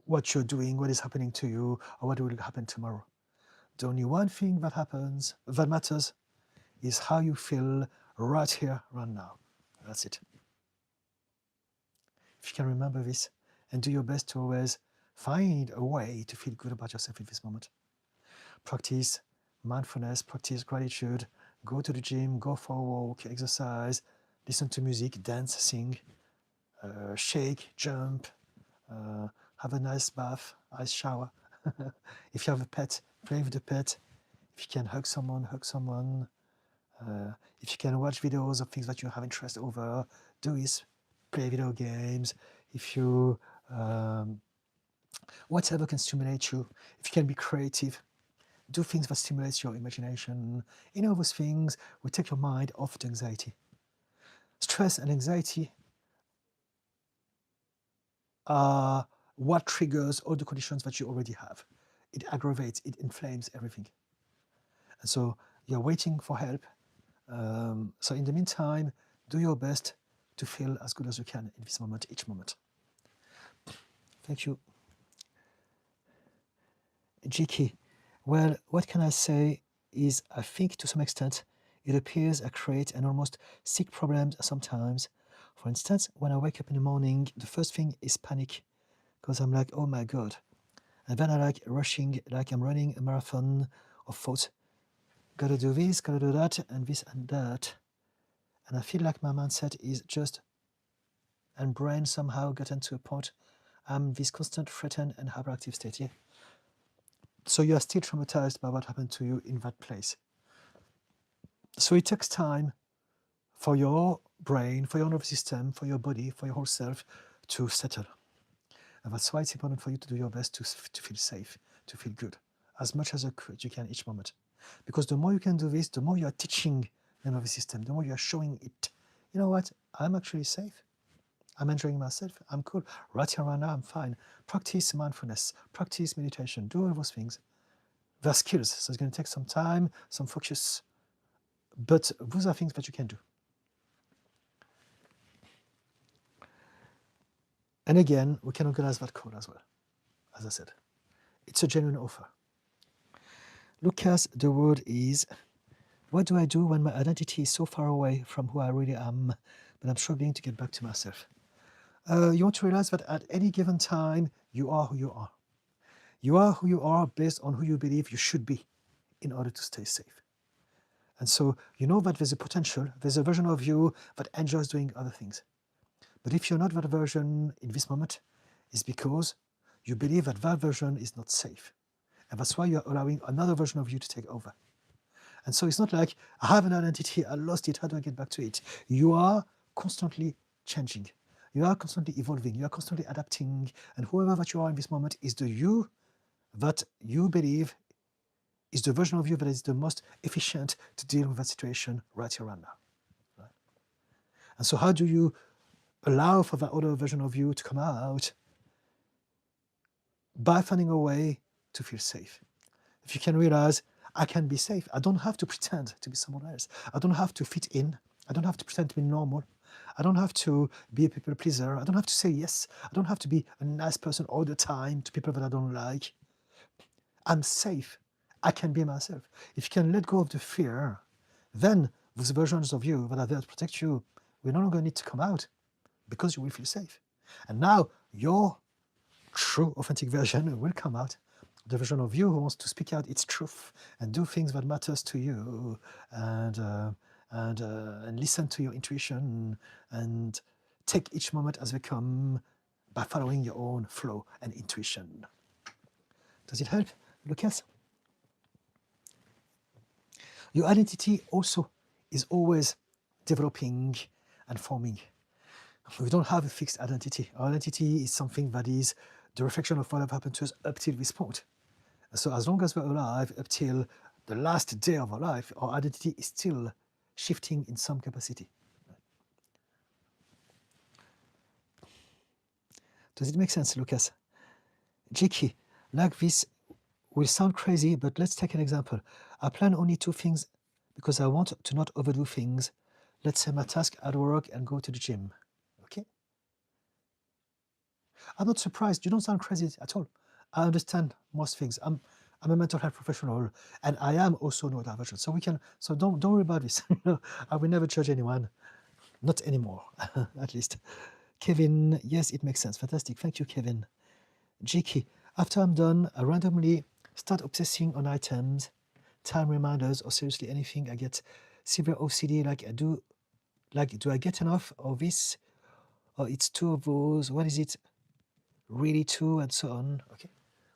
what you're doing, what is happening to you, or what will happen tomorrow. The only one thing that matters is how you feel right here, right now. That's it. If you can remember this and do your best to always find a way to feel good about yourself in this moment. Practice mindfulness, practice gratitude, go to the gym, go for a walk, exercise, listen to music, dance, sing, shake, jump, have a nice bath, ice shower. If you have a pet, play with the pet. If you can hug someone, hug someone. If you can watch videos of things that you have interest over, do it. Play video games. If you, whatever can stimulate you. If you can be creative, do things that stimulate your imagination. You know, those things will take your mind off the anxiety. Stress and anxiety are what triggers all the conditions that you already have. It aggravates, it inflames everything. And so you're waiting for help. So in the meantime, do your best to feel as good as you can in this moment, each moment. Thank you. Jiki, well, what can I say is I think to some extent it appears I create and almost seek problems sometimes. For instance, when I wake up in the morning, the first thing is panic, because I'm like, oh my God. And then I like rushing, like I'm running a marathon of thoughts. Gotta do this, gotta do that, and this and that. And I feel like my mindset is just, and brain somehow gotten to a point, I'm this constant threatened and hyperactive state, yeah? So you are still traumatized by what happened to you in that place. So it takes time for your brain, for your nervous system, for your body, for your whole self to settle. And that's why it's important for you to do your best to feel safe, to feel good, as much as you can each moment. Because the more you can do this, the more you are teaching the nervous system, the more you are showing it, you know what, I'm actually safe. I'm enjoying myself. I'm cool. Right here, right now, I'm fine. Practice mindfulness, practice meditation, do all those things. They're skills, so it's going to take some time, some focus, but those are things that you can do. And again, we can organize that call as well, as I said. It's a genuine offer. Lucas, the word is, what do I do when my identity is so far away from who I really am, but I'm struggling to get back to myself? You want to realize that at any given time, you are who you are. You are who you are based on who you believe you should be in order to stay safe. And so you know that there's a potential, there's a version of you that enjoys doing other things. But if you're not that version in this moment, it's because you believe that that version is not safe. And that's why you're allowing another version of you to take over. And so it's not like, I have an identity, I lost it, how do I get back to it? You are constantly changing. You are constantly evolving. You are constantly adapting. And whoever that you are in this moment is the you that you believe is the version of you that is the most efficient to deal with that situation right here, right now. Right? And so how do you allow for that other version of you to come out? By finding a way to feel safe. If you can realize, I can be safe. I don't have to pretend to be someone else. I don't have to fit in. I don't have to pretend to be normal. I don't have to be a people pleaser. I don't have to say yes. I don't have to be a nice person all the time to people that I don't like. I'm safe. I can be myself. If you can let go of the fear, then those versions of you that are there to protect you will no longer need to come out because you will feel safe. And now your true authentic version will come out. The version of you who wants to speak out its truth and do things that matters to you and listen to your intuition and take each moment as they come by following your own flow and intuition. Does it help, Lucas? Your identity also is always developing and forming. We don't have a fixed identity. Our identity is something that is the reflection of what have happened to us up till this point. So as long as we're alive, up till the last day of our life, our identity is still shifting in some capacity. Does it make sense, Lucas? Jiki, like this will sound crazy, but let's take an example. I plan only 2 things because I want to not overdo things. Let's say my task at work and go to the gym. Okay? I'm not surprised. You don't sound crazy at all. I understand most things. I'm a mental health professional, and I am also neurodivergent. So don't worry about this. I will never judge anyone, not anymore, at least. Kevin, yes, it makes sense. Fantastic. Thank you, Kevin. Jiki, after I'm done, I randomly start obsessing on items, time reminders, or seriously anything. I get severe OCD. Do I get enough of this? Or it's 2 of those? What is it? Really 2, and so on. Okay.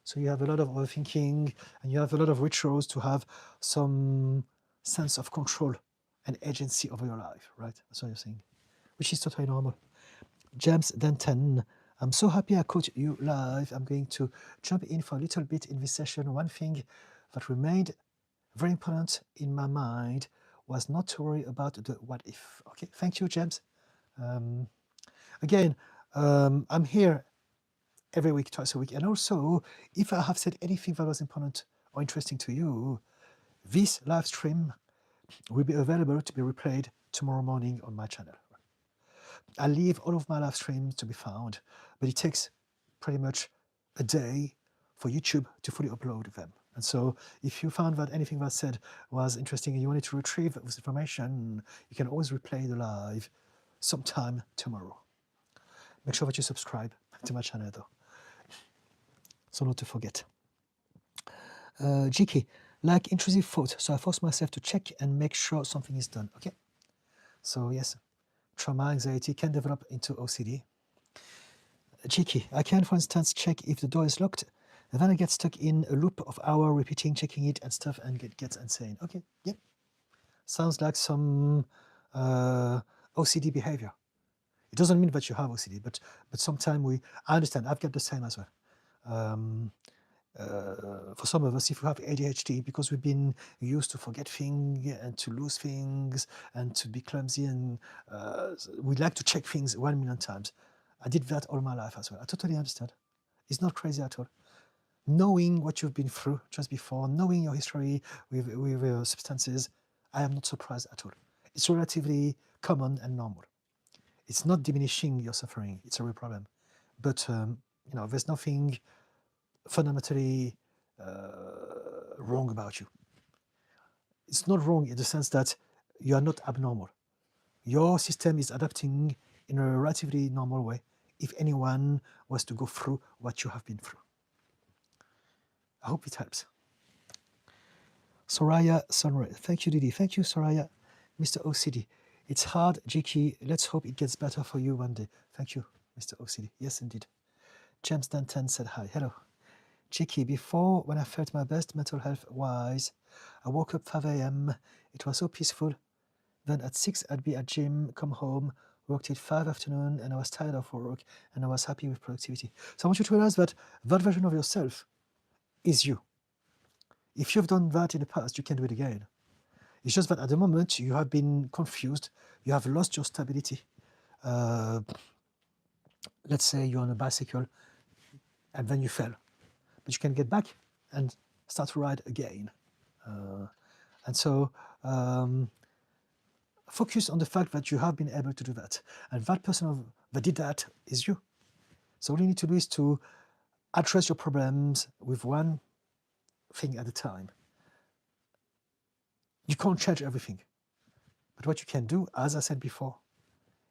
So you have a lot of overthinking, and you have a lot of rituals to have some sense of control and agency over your life, right? That's what you're saying, which is totally normal. James Denton, I'm so happy I caught you live. I'm going to jump in for a little bit in this session. One thing that remained very important in my mind was not to worry about the what if. Okay, thank you, James. Again, I'm here every week, twice a week. And also, if I have said anything that was important or interesting to you, this live stream will be available to be replayed tomorrow morning on my channel. I leave all of my live streams to be found, but it takes pretty much a day for YouTube to fully upload them. And so if you found that anything that I said was interesting and you wanted to retrieve this information, you can always replay the live sometime tomorrow. Make sure that you subscribe to my channel though, so not to forget. GK, like intrusive thought, so I force myself to check and make sure something is done. Okay, so yes, trauma, anxiety can develop into OCD. GK, I can, for instance, check if the door is locked, and then I get stuck in a loop of hour repeating, checking it and stuff, and gets insane. Okay, yep, sounds like some OCD behavior. It doesn't mean that you have OCD, but sometimes I understand, I've got the same as well. For some of us, if we have ADHD, because we've been used to forget things and to lose things and to be clumsy, and we like to check things 1 million times. I did that all my life as well. I totally understand. It's not crazy at all. Knowing what you've been through just before, knowing your history with substances, I am not surprised at all. It's relatively common and normal. It's not diminishing your suffering. It's a real problem. But there's nothing fundamentally wrong about you. It's not wrong in the sense that you are not abnormal. Your system is adapting in a relatively normal way if anyone was to go through what you have been through. I hope it helps. Soraya Sunray. Thank you, Didi. Thank you, Soraya. Mr. OCD. It's hard, GK. Let's hope it gets better for you one day. Thank you, Mr. OCD. Yes, indeed. James Danton said hi. Hello. GK, before, when I felt my best mental health-wise, I woke up 5 a.m. It was so peaceful. Then at 6, I'd be at gym, come home, worked till 5 afternoon, and I was tired of work, and I was happy with productivity. So I want you to realize that that version of yourself is you. If you've done that in the past, you can do it again. It's just that at the moment, you have been confused, you have lost your stability. Let's say you're on a bicycle, and then you fell. But you can get back and start to ride again. And so focus on the fact that you have been able to do that. And that person that did that is you. So all you need to do is to address your problems with one thing at a time. You can't change everything. But what you can do, as I said before,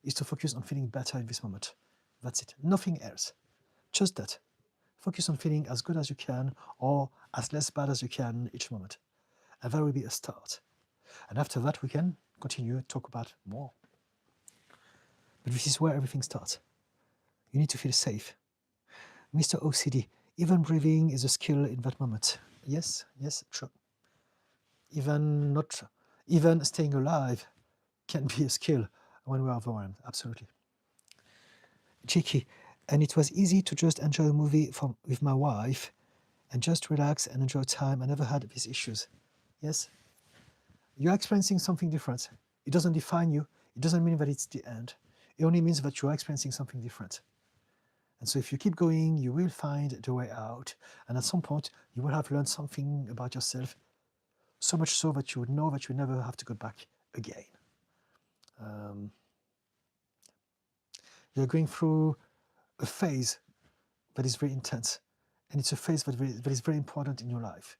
is to focus on feeling better in this moment. That's it. Nothing else. Just that. Focus on feeling as good as you can or as less bad as you can each moment. And that will be a start. And after that, we can continue to talk about more. But this is where everything starts. You need to feel safe. Mr. OCD, even breathing is a skill in that moment. Yes, true. Even staying alive can be a skill when we are overwhelmed, absolutely. Cheeky, and it was easy to just enjoy a movie with my wife and just relax and enjoy time. I never had these issues. Yes, you're experiencing something different. It doesn't define you. It doesn't mean that it's the end. It only means that you're experiencing something different. And so if you keep going, you will find the way out. And at some point, you will have learned something about yourself, so much so that you would know that you never have to go back again. You're going through a phase that is very intense. And it's a phase that is very important in your life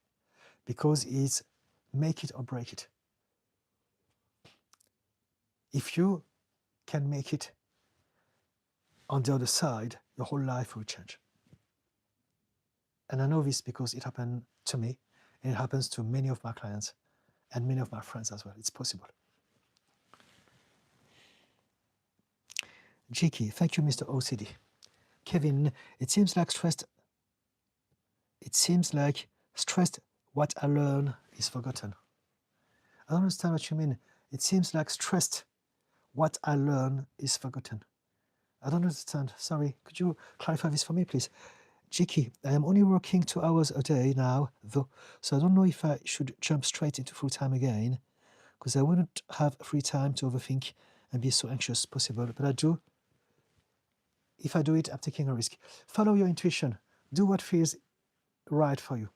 because it's make it or break it. If you can make it on the other side, your whole life will change. And I know this because it happened to me, and it happens to many of my clients and many of my friends as well. It's possible. Jiki, thank you, Mr. OCD. Kevin, it seems like stressed, what I learn is forgotten. I don't understand what you mean. It seems like stressed, what I learn is forgotten. I don't understand. Sorry, could you clarify this for me, please? Jiki, I am only working 2 hours a day now, though, so I don't know if I should jump straight into full-time again, because I wouldn't have free time to overthink and be so anxious as possible, but I do. If I do it, I'm taking a risk. Follow your intuition. Do what feels right for you.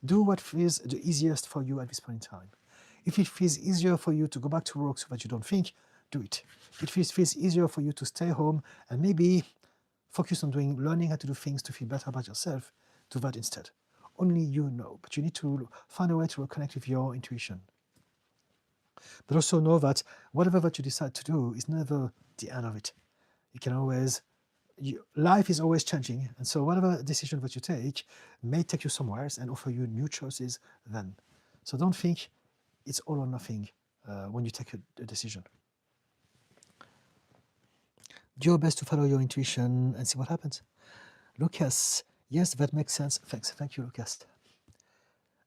Do what feels the easiest for you at this point in time. If it feels easier for you to go back to work so that you don't think, do it. If it feels easier for you to stay home and maybe focus on learning how to do things to feel better about yourself, do that instead. Only you know, but you need to find a way to reconnect with your intuition. But also know that whatever that you decide to do is never the end of it. You can always, life is always changing. And so whatever decision that you take may take you somewhere else and offer you new choices then. So don't think it's all or nothing when you take a decision. Do your best to follow your intuition and see what happens. Lucas, yes, that makes sense. Thanks. Thank you, Lucas.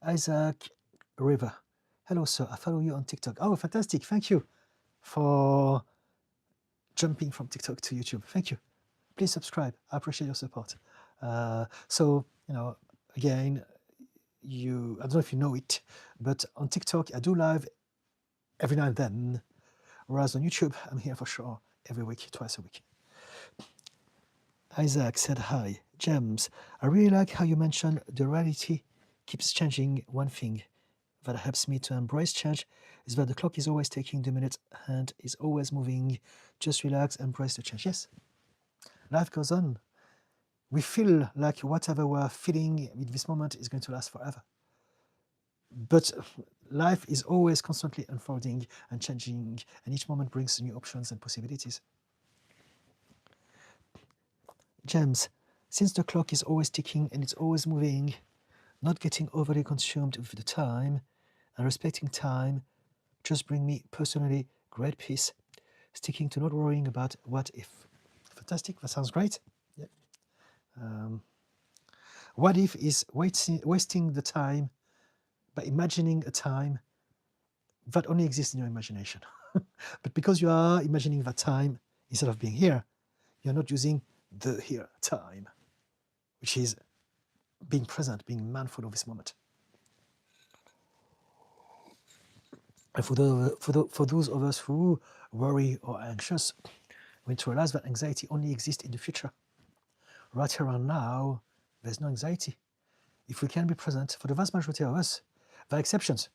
Isaac River. Hello, sir. I follow you on TikTok. Oh, fantastic. Thank you for jumping from TikTok to YouTube. Thank you. Please subscribe. I appreciate your support. So, again, I don't know if you know it, but on TikTok, I do live every now and then, whereas on YouTube, I'm here for sure every week, twice a week. Isaac said hi. James, I really like how you mentioned the reality keeps changing. One thing that helps me to embrace change is that the clock is always taking the minute and is always moving. Just relax, embrace the change. Yes, life goes on. We feel like whatever we're feeling in this moment is going to last forever. But life is always constantly unfolding and changing, and each moment brings new options and possibilities. James, since the clock is always ticking and it's always moving, not getting overly consumed with the time and respecting time just bring me personally great peace, sticking to not worrying about what if. Fantastic, that sounds great. Yeah. What if is wasting the time by imagining a time that only exists in your imagination. But because you are imagining that time instead of being here, you're not using the here time, which is being present, being mindful of this moment. And for those of us who worry or anxious, we need to realize that anxiety only exists in the future. Right here and now, there's no anxiety. If we can be present, for the vast majority of us, there are exceptions.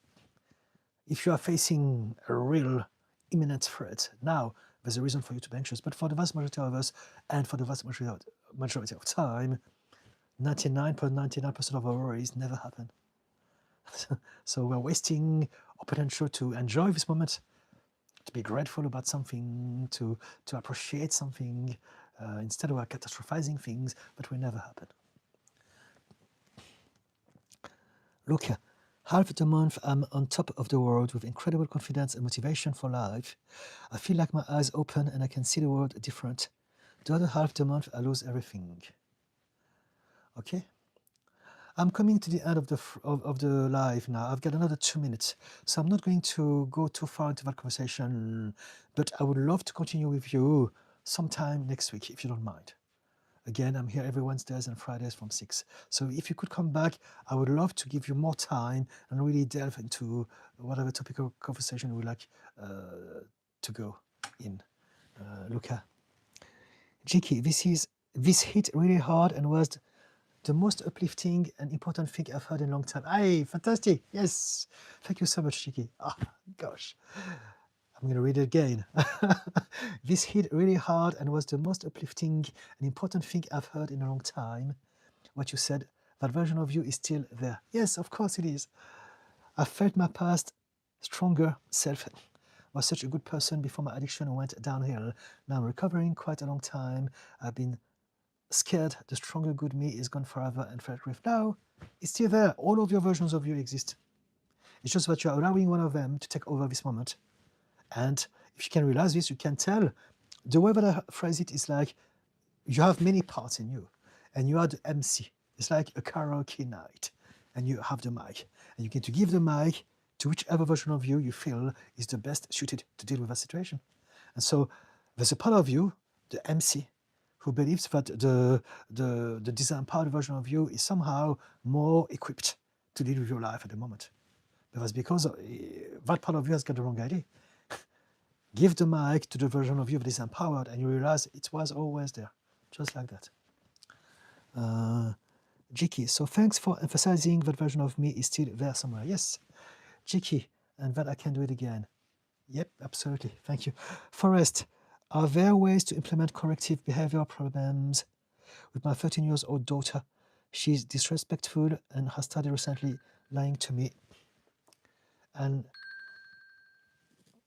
If you are facing a real imminent threat, now there's a reason for you to be anxious. But for the vast majority of us, and for the vast majority of time, 99.99% of our worries never happen. So we're wasting our potential to enjoy this moment, to be grateful about something, to appreciate something. Instead, we're catastrophizing things that will never happen. Look, half the month I'm on top of the world with incredible confidence and motivation for life. I feel like my eyes open and I can see the world different. The other half of the month I lose everything. Okay? I'm coming to the end of the live now. I've got another 2 minutes, so I'm not going to go too far into that conversation, but I would love to continue with you sometime next week, if you don't mind. Again, I'm here every Wednesdays and Fridays from 6. So if you could come back, I would love to give you more time and really delve into whatever topic of conversation you would like to go in. Luca. Jiki, this hit really hard and was the most uplifting and important thing I've heard in a long time. Hey, fantastic. Yes. Thank you so much, Jiki. Ah, gosh. I'm going to read it again. This hit really hard and was the most uplifting and important thing I've heard in a long time. What you said, that version of you is still there. Yes, of course it is. I felt my past stronger self was such a good person before my addiction went downhill. Now I'm recovering quite a long time. I've been scared the stronger good me is gone forever and felt grief. Now it's still there. All of your versions of you exist. It's just that you're allowing one of them to take over this moment. And if you can realize this, you can tell. The way that I phrase it is like you have many parts in you, and you are the MC. It's like a karaoke night, and you have the mic, and you get to give the mic to whichever version of you you feel is the best suited to deal with that situation. And so there's a part of you, the MC, who believes that the disempowered version of you is somehow more equipped to deal with your life at the moment. But that's because that part of you has got the wrong idea. Give the mic to the version of you that is empowered, and you realize it was always there, just like that. Jiki, so thanks for emphasizing that version of me is still there somewhere. Yes, Jiki, and that I can do it again. Yep, absolutely. Thank you. Forrest, are there ways to implement corrective behavioral problems with my 13-year-old daughter? She's disrespectful and has started recently lying to me. And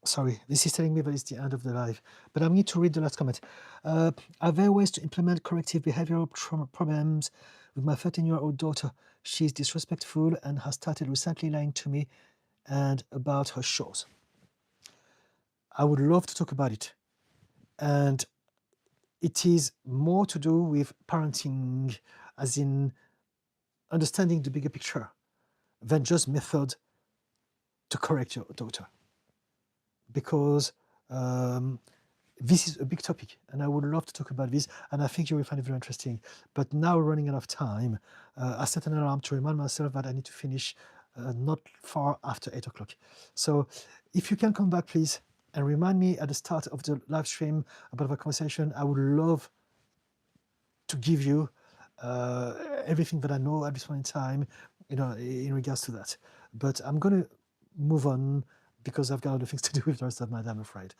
Sorry, this is telling me that it's the end of the live, but I need to read the last comment. Are there ways to implement corrective behavioral problems with my 13-year-old daughter? She's disrespectful and has started recently lying to me and about her shows. I would love to talk about it. And it is more to do with parenting, as in understanding the bigger picture, than just method to correct your daughter. Because this is a big topic, and I would love to talk about this, and I think you will find it very interesting. But now, running out of time, I set an alarm to remind myself that I need to finish not far after 8 o'clock. So if you can come back, please, and remind me at the start of the live stream about the conversation, I would love to give you everything that I know at this point in time, in regards to that. But I'm going to move on because I've got other things to do with the rest of my day, I'm afraid.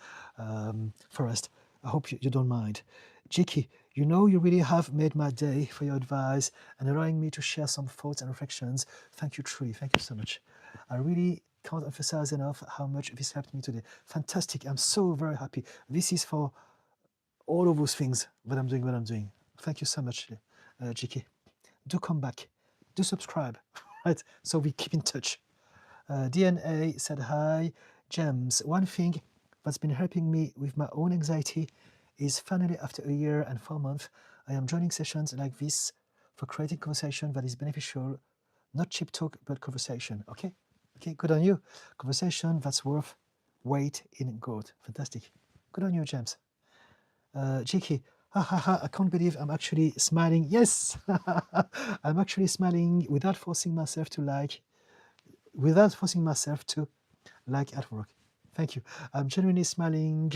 Forrest, I hope you don't mind. Jiki, you really have made my day for your advice and allowing me to share some thoughts and reflections. Thank you, truly. Thank you so much. I really can't emphasize enough how much this helped me today. Fantastic. I'm so very happy. This is for all of those things that I'm doing. Thank you so much, Jiki. Do come back. Do subscribe, right? So we keep in touch. DNA said hi. James, one thing that's been helping me with my own anxiety is finally after a year and 4 months, I am joining sessions like this for creating conversation that is beneficial, not cheap talk, but conversation. Okay, good on you. Conversation that's worth weight in gold. Fantastic. Good on you, James. Jiki, I can't believe I'm actually smiling. Yes, I'm actually smiling without forcing myself to like at work. Thank you. I'm genuinely smiling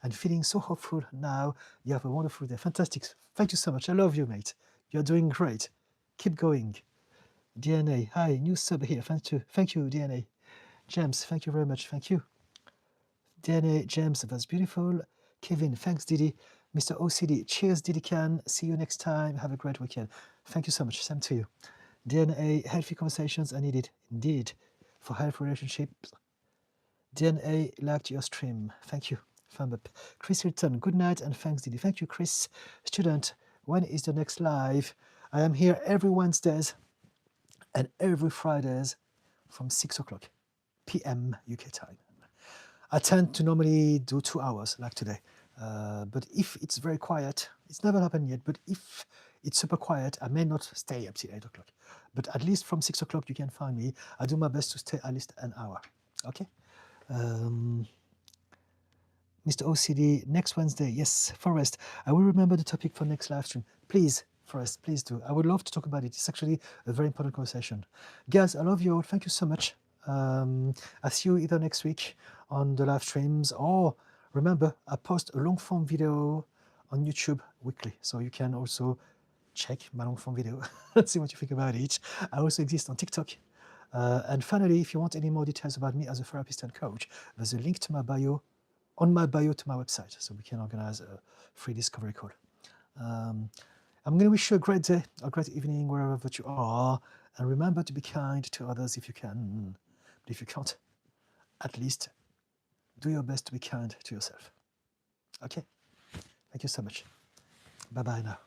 and feeling so hopeful now. You have a wonderful day. Fantastic. Thank you so much. I love you, mate. You're doing great. Keep going. DNA, hi, new sub here. Thank you, DNA. James, thank you very much. Thank you. DNA, James, that's beautiful. Kevin, thanks, Didi. Mr. OCD, cheers, Didi Can. See you next time. Have a great weekend. Thank you so much. Same to you. DNA, healthy conversations are needed, indeed, for healthy relationships. DNA, liked your stream. Thank you. Thumb up. Chris Hilton, good night and thanks, Didi. Thank you, Chris. Student, when is the next live? I am here every Wednesdays and every Fridays from 6 o'clock p.m. UK time. I tend to normally do 2 hours like today. But if it's very quiet, it's never happened yet, but if it's super quiet, I may not stay up till 8 o'clock. But at least from 6 o'clock, you can find me. I do my best to stay at least an hour. Okay? Mr. OCD, next Wednesday. Yes, Forrest. I will remember the topic for next live stream. Please, Forrest, please do. I would love to talk about it. It's actually a very important conversation. Guys, I love you all. Thank you so much. I'll see you either next week on the live streams, or remember, I post a long form video on YouTube weekly, so you can also check my long form video and see what you think about it. I also exist on TikTok. And finally, if you want any more details about me as a therapist and coach, there's a link to my bio, on my bio to my website, so we can organize a free discovery call. I'm going to wish you a great day, a great evening, wherever that you are, and remember to be kind to others if you can. But if you can't, at least do your best to be kind to yourself. Okay? Thank you so much. Bye-bye now.